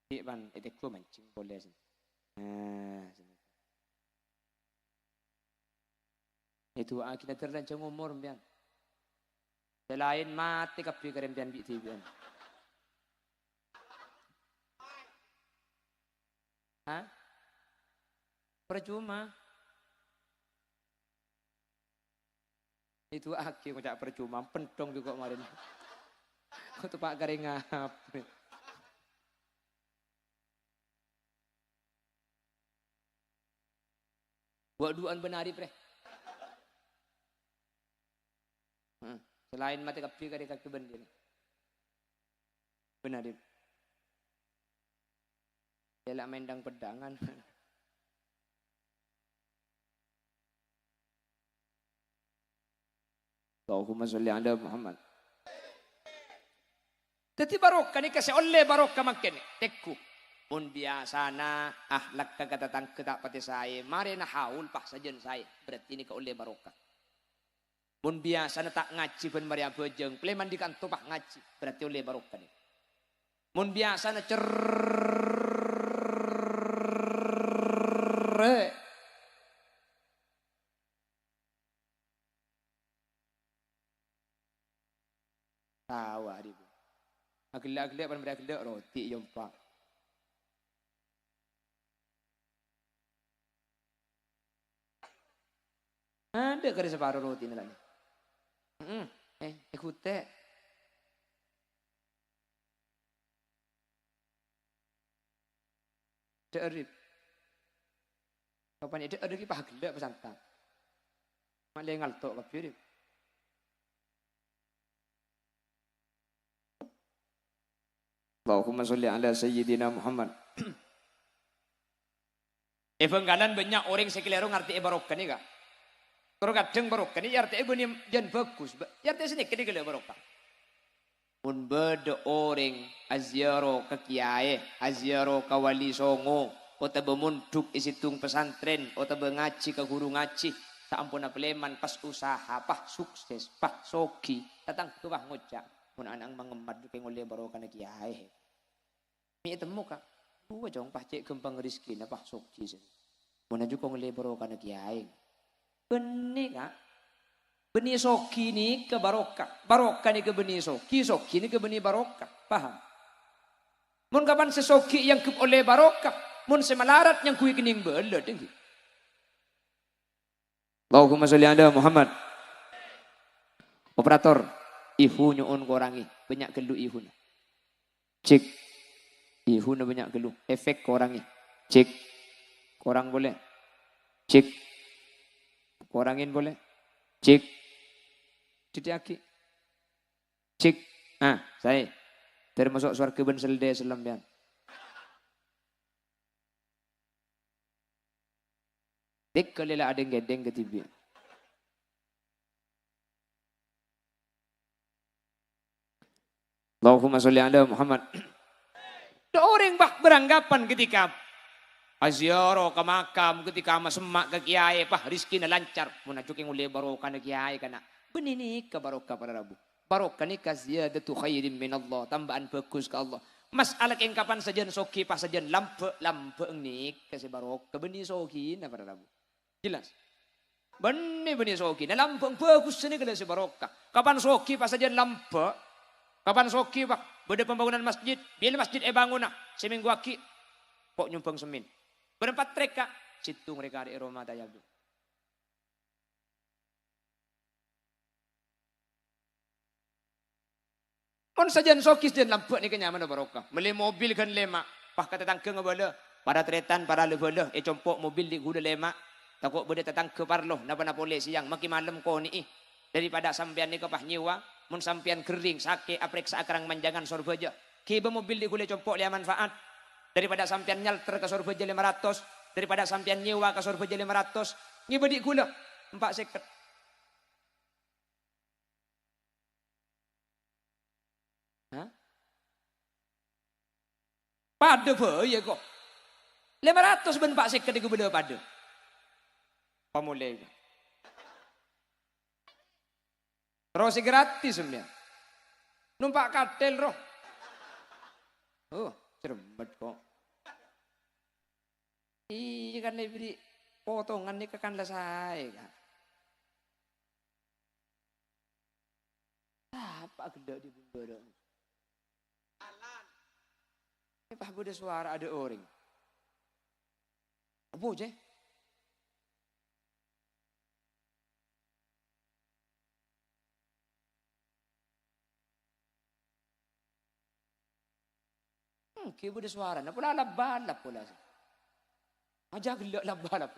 Di ban etekku mancing boleh sini. Itu kita terlancang umur pian. Selain mati kapi kerem pian biti pian. Hah? Percuma. Itu aki ngucap percuma, pentong juga kemarin. Untuk Pak Garing ngap. Buat duaan benari pre. Selain mati kapi kari kaki bendir. Benari. Jelak mendang pedangan. Allahumma sholli ala Muhammad. Teti barokah ni kasi oleh barokah makin tekku. Mun biasa na ahlak kagatatang ketak pati saya. Mari na haul pak sajen saya. Berarti ini ke oleh barokah. Mun biasa na tak ngaji pun mari abojeng. Pleman di kanto pak ngaji. Berarti oleh barokah ni. Mun biasa na tawa ribu. Agak-agak pan agak roti jompa. Ada kali separuh roti ni lagi. Ikute. Derip. Kapan itu ada ki pahagla pesantang. Malay ngaltok kapi rip. Allahumma sholli ala sayyidina Muhammad. Evanggalan banyak orang sekeliru ngerti barokah ni kak. Kalau kadang barokah ni arti benih jan bagus. Arti sini kini kalau barokah. Mun beda orang aziaro ke kiai, aziaro ke wali songo, atau bemunduk isitung pesantren, atau bengaji ke guru ngaji. Tak ampun apeleman pas usaha, pas sukses, pas soki, datang ke bah ngocak. Mun anang mengemad ke ngoleh barokah na kiai. Mi temu kak, dua jong pas cek gempang rizki na pas soki sih. Mun aju ko ngoleh barokah na kiai. Benih kak, benih soki ni ke barokah, barokah ni ke benih soki, soki ni ke benih barokah, paham? Mun kapan sesoki yang ke oleh barokah, mun semalarat yang kui kening bela tinggi. Allahumma sholli ala Muhammad. Operator. Ihu nyuun korangi, banyak gelu ihu. Cek, ihu na banyak gelu. Efek korangi, cek, korang boleh, cek, korangin boleh, cek, titiaki, cek. Saya termasuk suara keben selde selambian. Dek kalila ada gedeng ketibi. Allahumma sholli ala Muhammad. Orang bah beranggapan ketika aziaro ke makam, ketika masemak ke kiai, pah rizki na lancar. Muna cuking uli barokah na kiai kana. Benini ke barokah para rabu. Barokah ni kaziyadatu khairin min Allah. Tambahan bagus ke Allah. Masalah yang kapan saja soki, pas saja lampe ni kasi barokah. Beni soki na para rabu. Jelas. Beni soki. Na lampe bagus ni kasi barokah. Kapan soki, pas saja lampe. Kapan soki pak, beda pembangunan masjid, bila masjid bangun seminggu aki, pok nyumpang semin. Berempat treka, situ mereka di Roma Dayabu. On sajan sokis dan lampu ni kenyaman barokah. Beli mobil kan lema, pah kata tangke ngabala, para tretan, para lebala, compok mobil di gula lema, takut beda tetangke parloh, napa polisi yang makin malam kau ni daripada sampean ni kepah nyewa. Mun sampian kering, sakit, aprek sakrang manjangan sorbeja. Kiba mobil di kulit compok lihat manfaat. Daripada sampian nyalter ke sorbeja 500. Daripada sampian nyewa ke sorbeja 500. Ngiba di gula 4 seket. Pada apa ya kok? 500 ben 4 seket di gula pada. Pamulai. Terus gratis sebenarnya. Numpak katel roh. Oh, cermet kok. Iya kan diberi potongan ni kekan saya kan. Apa gede di bunda dong. Alan. Ini pak bude suara ada orang. Apa je? Kibu de suara, na pula balap pula. Aja gelak lah balap.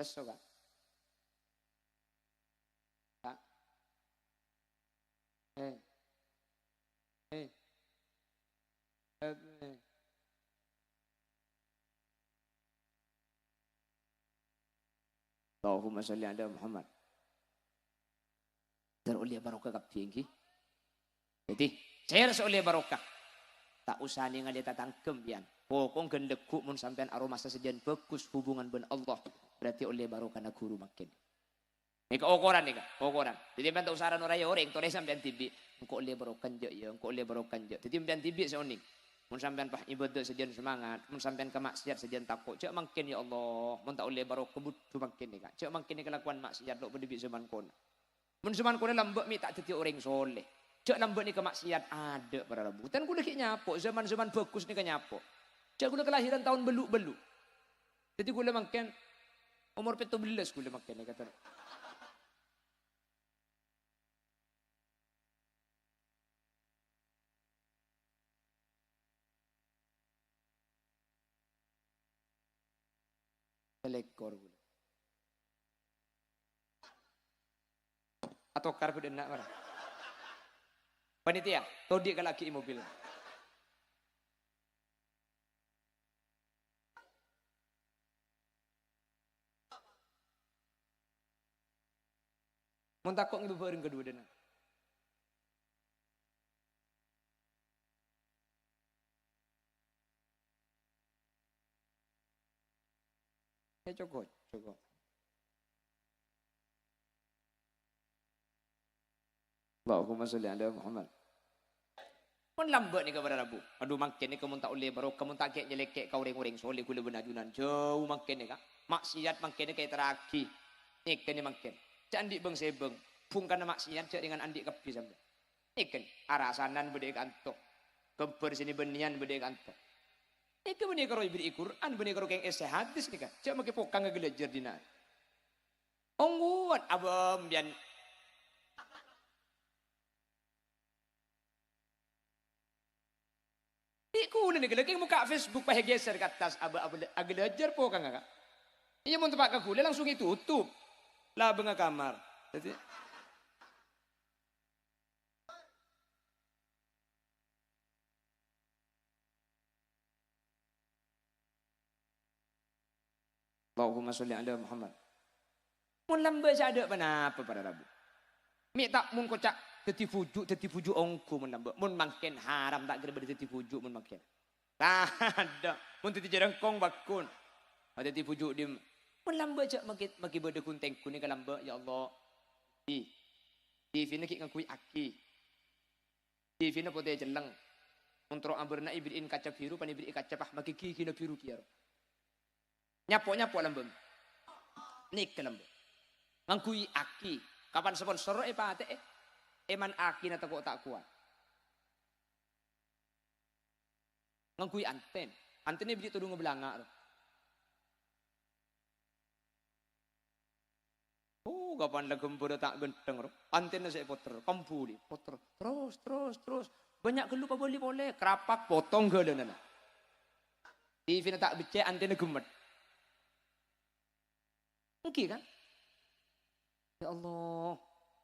Teso kan? Kak. Eh. Eh. Eh. Allahumma salli ala Muhammad. Teroleh barokah kap tinggi. Jadi, saya rasa oleh barokah. Tak usah ni ngali tatangkem pian. Pokong gendekku mun sampean aroma sasejen bagus hubungan ben Allah. Berarti oleh barokah na guru makin. Ni keokoran ni kak, keokoran. Jadi pian tak usaran orang orang tore sampean tibi. Engko oleh barokah je ya, engko oleh barokah je. Jadi pian tibi seonik. Mun sampean pah ibadah sejen semangat, mun sampean ke maksiat sejen takut. Cek makin ya Allah, mun tak oleh barokah butuh makin ni kak. Cek makin ni kelakuan maksiat dok berdebik zaman kono. Mun zaman kono lambek mi tak teti orang soleh. Cek lambat ni kemaksiat ada para rabu. Tan kuda kek nyapo zaman-zaman bagus ni kan nyapo. Cek kuda kelahiran tahun beluk-beluk. Jadi kuda makan umur 17 kuda makan ni kata. Selekor kuda. Atau kar kuda nak marah. Panitia, todik ke laki mobil. Mun takok ngibu bareng kedua dana. Ya cukup. Allahumma salli ala Muhammad. Pun lambat ni kepada Rabu. Aduh makin ni kamu tak boleh baru kamu tak kek nyelekek kau orang-orang soleh kula benajunan. Jauh makin ni kak. Maksiat makin ni kayak terakhir. Ni kan ni makin. Cak andik bang sebeng. Pung kana maksiat cak dengan andik kepi sampai. Ni kan arasanan bede kantok. Kemper sini benian bede kantok. Ni kan beni karo ibri Quran beni karo keng ese hadis ni kan. Cak make pokang ngegelejer dina. Ongguan abam bian. Iku ni lagi muka Facebook pah geser ke atas agak ajar po kang kak. Iya mau tempat ke langsung ditutup. Lah benga kamar. Jadi Allahumma sholli ala Muhammad. Mun lambe ada apa pada Rabu. Mi tak mun kocak teti fujuk ongku mun lambe. Mun makin haram tak kira teti fujuk mun makin. Tak ada. Mun teti jerengkong bakun. Ada teti fujuk dim. Mun lambe cak maki berde kunteng kuni ka lambe ya Allah. Di fina ki ngakui aki. Di fina pote jeleng. Untuk amberna ibriin kaca biru pan ibri kaca pah maki ki na biru kiaro. Nyapo lambe. Nik ke lambe. Ngakui aki. Kapan sponsor pate eman aki na tako tak kuat. Ngakui anten. Antennya beli tudung ngebelanga. Oh, kapan lah gembira tak genteng. Antennya saya poter. Kampuli. Poter. Terus. Banyak gelu pa boleh. Kerapak potong gelu nana. TV na tak becek antennya gemet. Mungkin kan? Ya Allah.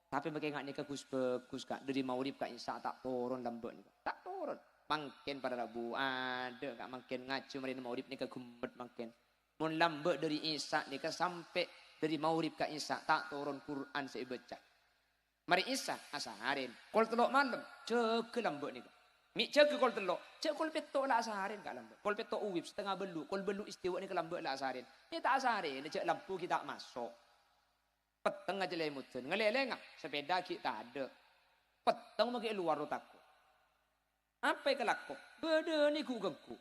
Tapi bagaimana ni bagus kak. Dari maurib kak Isa tak turun lambat ni. Tak turun. Makin pada Rabu ada kak makin ngacu marina maurib ni ke gemet makin. Mun lambat dari Isa ni ke sampai dari maurib kak Isa tak turun Quran saya baca. Mari Isa asaharin. Kol telok malam cek lambat ni. Mi cek kol telok. Cek kol petok lah asaharin kak lambat. Kol petok uwib setengah belu. Kol belu istiwa ni ke lambat lah asaharin. Ni tak asaharin. Cek lampu kita masuk. Peteng aja lemutun. Ngeleleng sepeda kita ada. Peteng maki luar otakku. Apa yang kelaku? Beda ni ku gengku.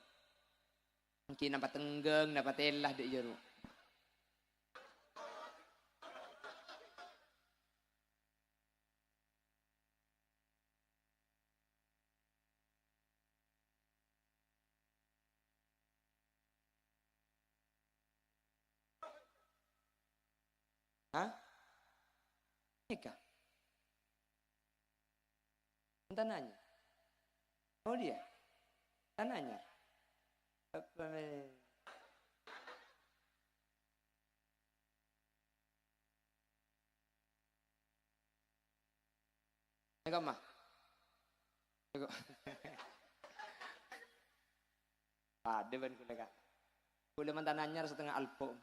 Mungkin nampak tenggeng, nampak telah dek jeru. Hah? Nikah? Entah nanya. Oh dia? Entah nanya. Apa Eka mah. Eka. Ada ban kule kak. Kule mantan anyar setengah alpo.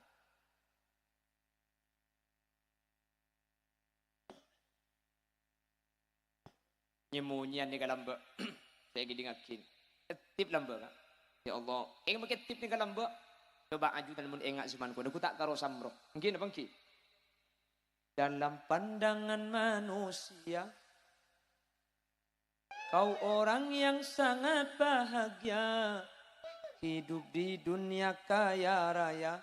Nyemunyian ni kalamba. Saya gini ngakin. Tip lamba kak. Ya Allah. Pakai tip ni kalamba. Coba ajudan mun enggak siman ko. Aku tak karo samro. Mungkin apa ki? Dalam pandangan manusia, kau orang yang sangat bahagia, hidup di dunia kaya raya.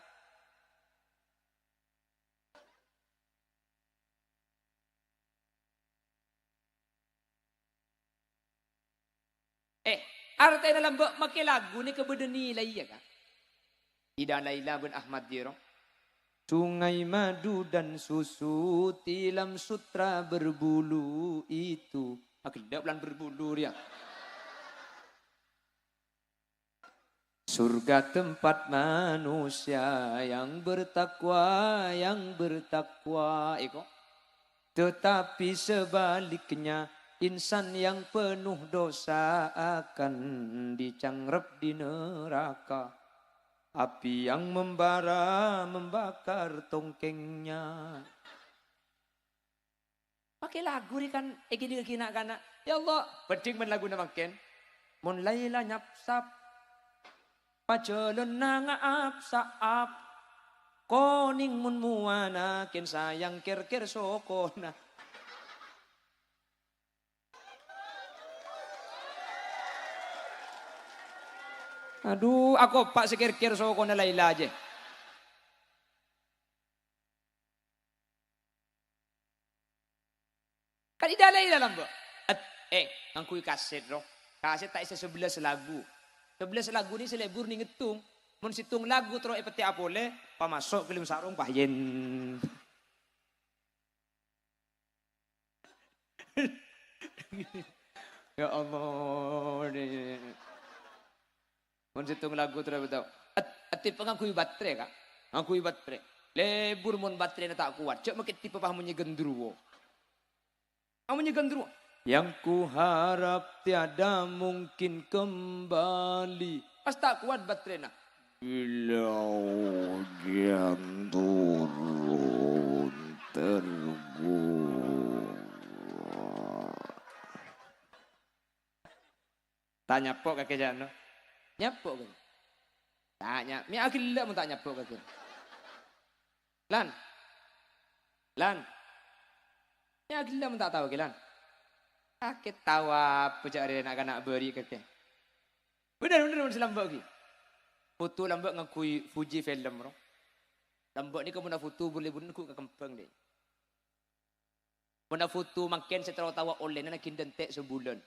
Arti dalam makai lagu ni kebenar nilai ya kan? Ida Laila bin Ahmad Diro. Sungai madu dan susu tilam sutra berbulu itu. Akhirnya bulan berbulu dia. Surga tempat manusia yang bertakwa, Eko. Tetapi sebaliknya insan yang penuh dosa akan dicanggrep di neraka. Api yang membara membakar tongkengnya. Pakai lagu ni kan iki kina kana. Ya Allah, penting men lagu na makin. Mun laila nyapsap. Pacelon na nga apsaap. Koning mun muana kin sayang kir-kir sokona. Aduh, aku pak sekir-kir soko na Laila aja. Kan ida Laila lang ba? At, ang kuy kaset ro. Kaset tak isa 11 lagu. 11 lagu ni selebur ni ngetung. Mun situng lagu tro epeti apole, pamasok kelim sarung pahyen. Ya Allah. Mun situng lagu terus betul. Ati pengang kuy batre kak. Ang kuy batre. Lebur mun batre na tak kuat. Cok makin tipe pahamunnya gendruwo. Amunnya gendruwo. Yang ku harap tiada mungkin kembali. Pas tak kuat batre na. Bila hujan turun terbuat. Tanya pok kakek jano. Nyapok kan? Tanya, mi agila mo tak nyapok kan? Lan, mi agila mo tak tahu kan? Akit tawa pecari anak-anak beri kakek. Benar selambak ki. Foto lambak ngakui Fuji film ro. Lambak ni kamu nak foto boleh ku ke kempeng deh. Mana foto makin setelah tawa online nak kindentek sebulan.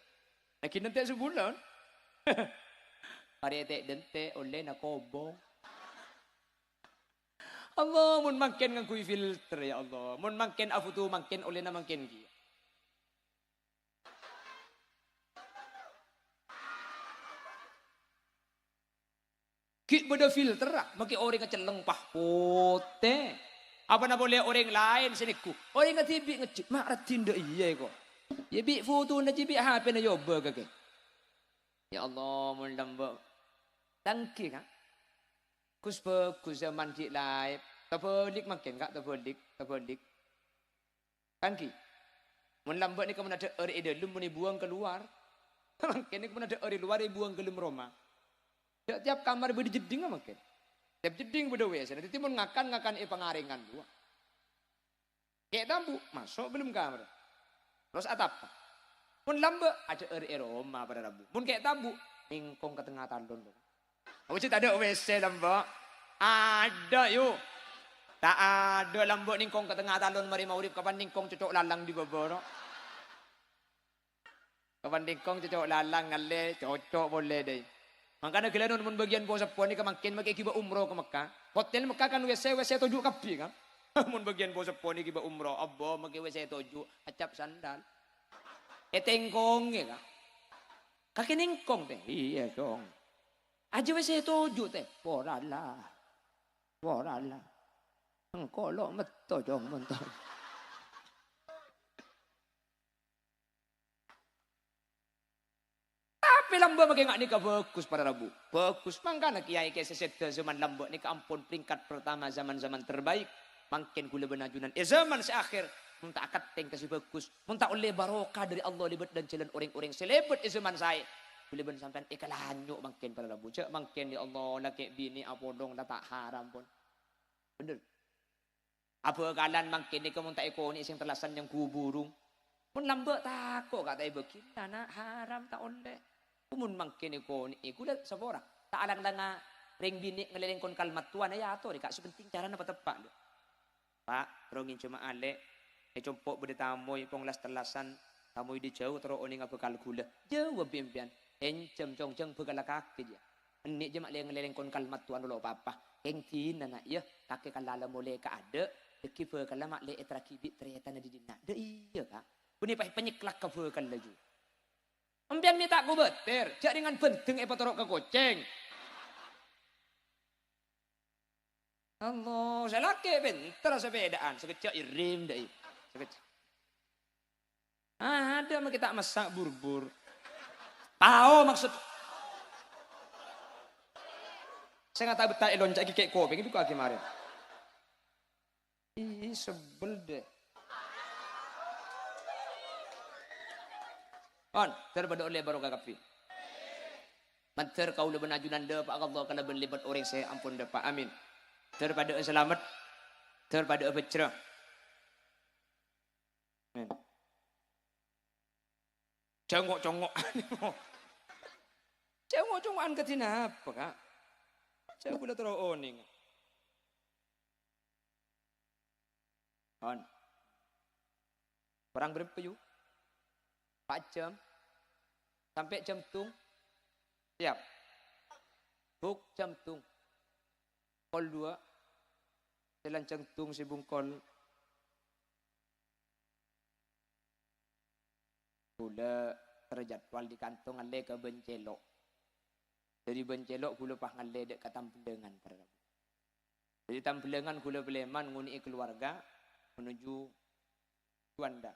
Nak kindentek sebulan? Pariete dente oleh na kobo. Allah mun makin ngakui filter ya Allah. Mun makin afutu makin oleh na makin ki. Ki beda filter maki orang keceleng pah pote. Apa na boleh orang lain siniku. Orang ngatibi ngecip mak tinda iya kok. Ya bi foto na cibi HP na yoba kake. Ya Allah mun lambak tangki kan? Kus zaman cik live. Terpelik makin kak terpelik. Tangki. Mun lambat ni kamu ada eri dalam ni buang keluar. Makin ni kamu ada eri luar buang ke dalam rumah. Tiap kamar beri jeding makin. Tiap jeding beda WC. Nanti mun ngakan pengaringan dua. Kayak tambu masuk belum kamar. Terus atap. Mun lambat ada eri rumah pada rabu. Mun kayak tambu ningkong ke tengah tandon. Apa cerita ada WC lambak? Ada yuk. Tak ada lambak ningkong ke tengah talon mari maurip kapan ningkong cocok lalang di bawah. Kapan ningkong cocok lalang ngale cocok boleh deh. Makanya kalian mun bagian bawah sepon ni kemakin makai kiba umroh ke Mekah. Hotel Mekah kan WC 7 kapi kan. Mun bagian bawah sepon ni kiba umroh abbo makai WC 7 acap sandal. Tengkong ya kan. Kaki ningkong teh. Iya dong. Aja WC 7 teh. Porala. Engkolok meto jong mentok. Tapi lamba makin ngak nikah bagus pada Rabu. Bagus. Mangkana kiai kiai seseda zaman lamba nikah ampun peringkat pertama zaman-zaman terbaik. Makin kula benajunan. Zaman seakhir. Munta akad teng kasih bagus. Munta oleh barokah dari Allah libat dan jalan orang-orang selebet zaman saya. Kula ben sampean ikalanyo makin pada Rabu. Cak makin ya Allah laki bini apodong dah tak haram pun. Bener. Apa kalan makin ni kamu tak ikoni sing terlasan yang kuburung. Mun lambak takut kata ibu kita nak haram tak oleh. Mun makin ikoni kula sapora. Tak alang-langa ring bini ngeliling kon kalmat tuan ya ato kak sepenting cara napa tepak. Pak, terongin cuma alek. Compok berde tamoy pong las terlasan. Tamoy di jauh terus oning apa kalkula. Jauh bimpian. Encem cong bekal kaki dia. Enik je mak leleng kon kalmat tuan dulu apa-apa. Keng tin anak ya kakek kalala mulai ka ada. Deki bekal mak le etrakibit ternyata na di dina. De iya kak. Buni pah penyeklak ke bekal lagi. Empian minta ku beter. Jak dengan penting torok ke koceng. Allah, saya laki bentar sepedaan. Sekecil irim deh. Sekecil. Ada mah kita masak burbur. Tahu maksud. Saya nggak tahu betul loncak kayak kopi itu kaki kemarin. Ih sebel deh. On, daripada oleh barokah kapi. Manter kau lebih najunan deh Pak Allah kalau berlibat orang saya ampun deh Pak amin. Daripada selamat, daripada bercerah. Congok-congok. Congok-congokan ketina apa kak? Saya pula terus oning. On. Perang berapa yuk? 4 jam. Sampai jam tung. Siap. Buk jam tung. Kol 2. Selancang tung si bungkol. Kula terjadwal di kantong ale ke Bencelok. Dari Bencelok kula pah ngale dek ke Tambelengan pada. Dari Tambelengan kula Beleman nguni keluarga menuju Juanda.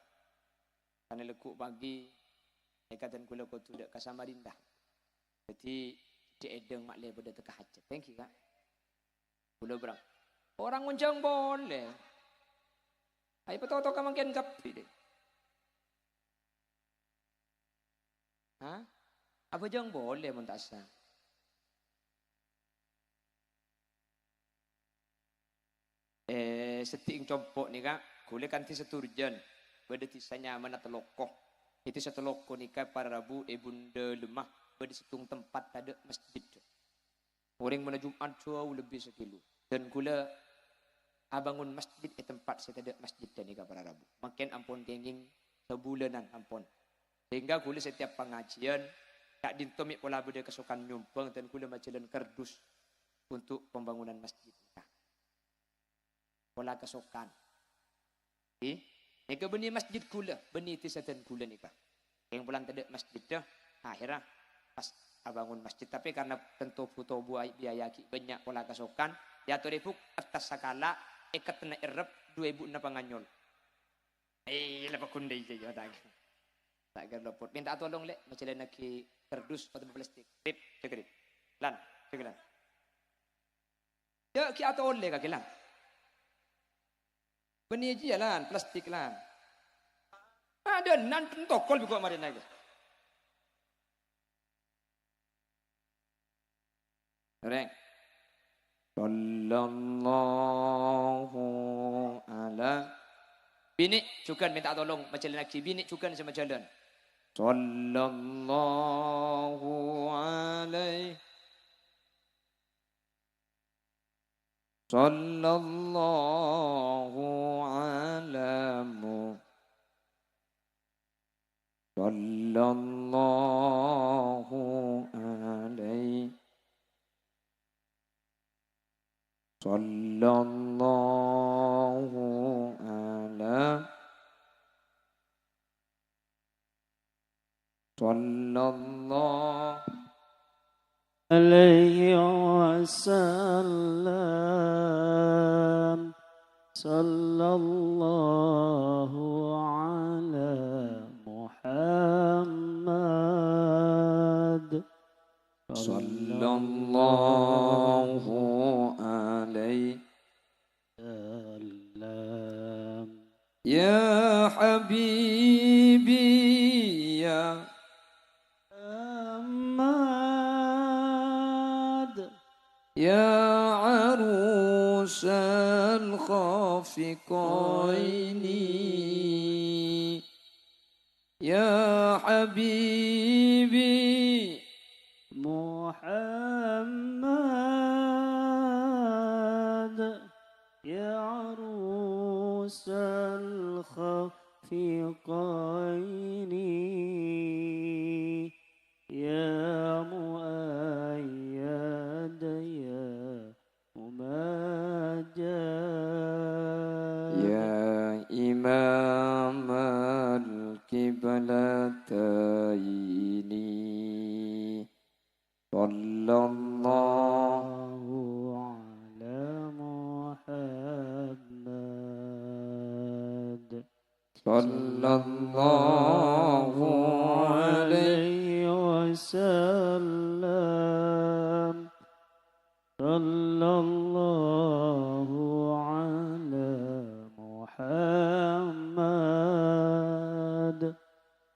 Karena lekuk pagi dekatan kula kotu dek ke Samarinda. Jadi di edeng mak le pada teka hajat. Thank you kak. Kula berang. Orang unjang boleh. Ai petoto ka mangken kapi deh. Hah? Apa jang boleh mun tak sah. Seting compok ni kak, kule kanti seturjan. Bade tisanya mana telokoh. Itu setelokoh ni kak para Rabu bunda lemah. Bade setung tempat ada masjid. Orang mana Jumat jauh lebih sekilo. Dan kula abangun masjid tempat saya ada masjid dan ni kak para Rabu. Makin ampun kenging sebulanan ampun. Sehingga kula setiap pengajian tak dintomik pola beda kesukaan nyumbang dan kula majalan kardus untuk pembangunan masjid. Pola kesukaan. Nika benih masjid kula, benih tisatan kula nika. Yang pulang tadi masjid dah, akhirnya pas bangun masjid. Tapi karena tentu foto buai biaya banyak pola kesukaan, ya torifuk atas sakala ikat na erep 2000 na panganyol. Lepas kundai je ya tak. Tak gerlopot. Minta tolong lek macam nak kardus atau plastik. Rip, cekrit. Lan, cekrit. Ya ki atau oleh kaki lan. Benih je lan, plastik lan. Ada nan tokol juga mari naik. Reng. Sallallahu ala. Bini cukan minta tolong macam nak bini cukan sama jalan. Sallallahu alaihi Sallallahu alamu Sallallahu alaihi Sallallahu ala Sallallahu عليه وسلم صلى الله على محمد sallallahu alaihi wasallam. ya habibi ya Muhammad ya arusal khafiqaini ya habibi محمد يا عروس الخفيقين يا مؤيد يا ممجد ya imam al-qiblataini sallallahu على محمد sallallahu alaihi عليه وسلم صلى الله على محمد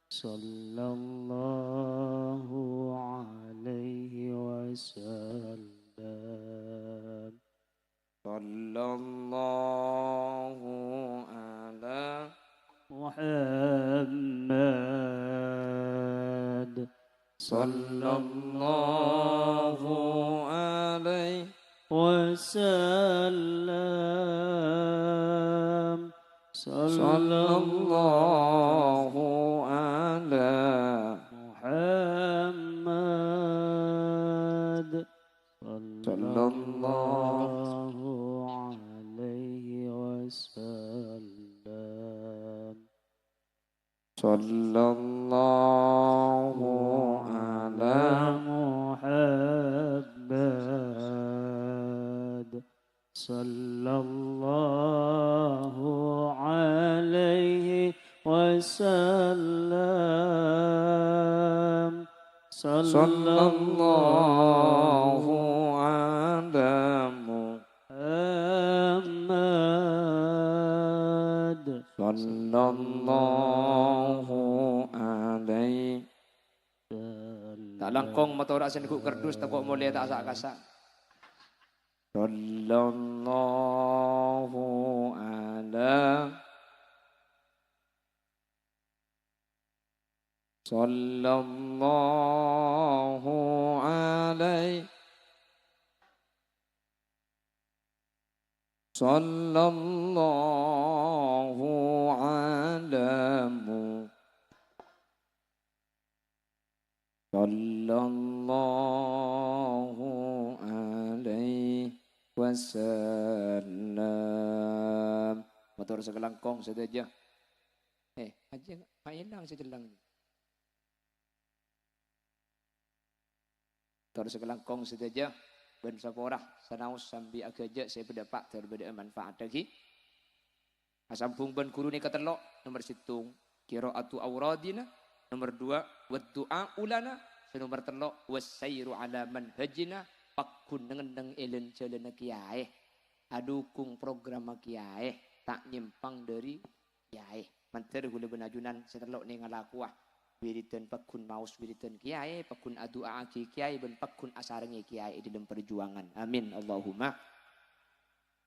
صلى الله عليه وسلم sallallahu ala محمد sallallahu alaihi وسلم sallallahu ala محمد صلى sallallahu الله عليه وسلم sallallahu ala محمد صلى الله عليه وسلم sallallahu ala محمد sallallahu alaihi Tak langkong motor asin ku kerdus tak kok mulai tak sak kasak. sallallahu ala sallallahu alaihi sallallahu alamu sallallahu alaihi wasallam. Motor sekelangkong saja. Aja mak hilang sejelang. Motor sekelangkong saja. Ben saporah sanaus sambil agaja saya berdapat terbeda manfaat lagi. Asampung ben guru ni katelok nomor situng qiraatu auradina, nomor 2 wa du'a ulana, nomor 3 wasairu ala manhajina, pakun dengan elen jalan kiai. Adukung program kiai tak nyimpang dari kiai. Manter gula benajunan setelok ni ngalakuah. Wiritan pakun maus wiritan kiai, pakun adu'a ki kiai, ben pakun asarnya kiai dalam perjuangan. Amin Allahumma.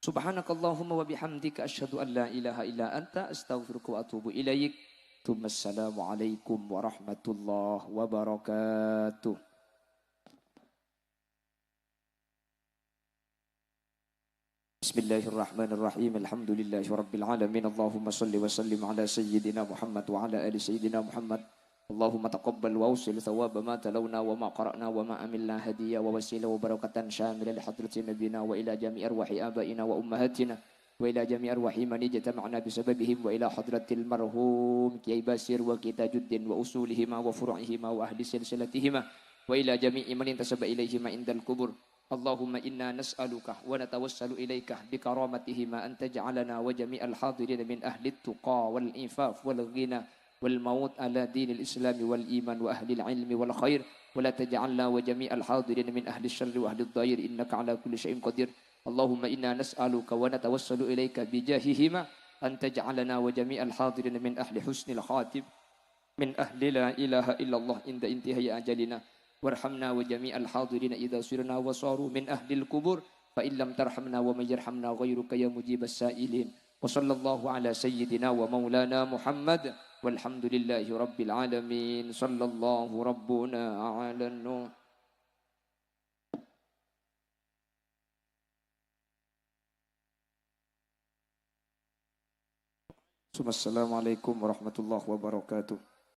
Subhanakallahumma wa bihamdika asyhadu an la ilaha illa anta astaghfiruka wa atubu ilaik. Assalamualaikum warahmatullahi wabarakatuh. Bismillahirrahmanirrahim. Alhamdulillahi rabbil alamin. Allahumma salli wa sallim ala sayyidina Muhammad wa ala ali sayyidina Muhammad. Allahumma taqabbal wa usil thawaba ma talawna wa ma qara'na wa ma amilna hadiya wa wasila wa barakatan syamila li hadrati nabina wa ila jami' arwahi abaina wa ummahatina wa ila jami' arwahi man ijtama'na bisababihim wa ila hadratil marhum Kiai Basir wa Kitajuddin wa usulihima wa furu'ihima wa ahli silsilatihima wa ila jami'i man intasaba ilaihima indal kubur. Allahumma inna nas'aluka wa natawassalu ilaika bikaramatihima an taj'alana wa jami'al hadirin min ahli tuqa wal infaf wal ghina wal maut ala dinil islam wal iman wa ahli al ilmi wal khair ولا تجعلنا وجميع الحاضرين من أهل الشر وأهل الضير إنك على كل شيء قدير اللهم إنا نسألك ونتوسل إليك بجاههما أن تجعلنا وجميع الحاضرين من أهل حسن الخاتم من أهل لا إله إلا الله عند انتهاء أجلنا وارحمنا وجميع الحاضرين إذا سرنا وصاروا من أهل القبور فإن لم ترحمنا ومن يرحمنا غيرك يا مجيب السائلين وصلى الله على سيدنا ومولانا محمد والحمد لله رب العالمين صلى الله ربنا على النور. Assalamualaikum warahmatullahi wabarakatuh.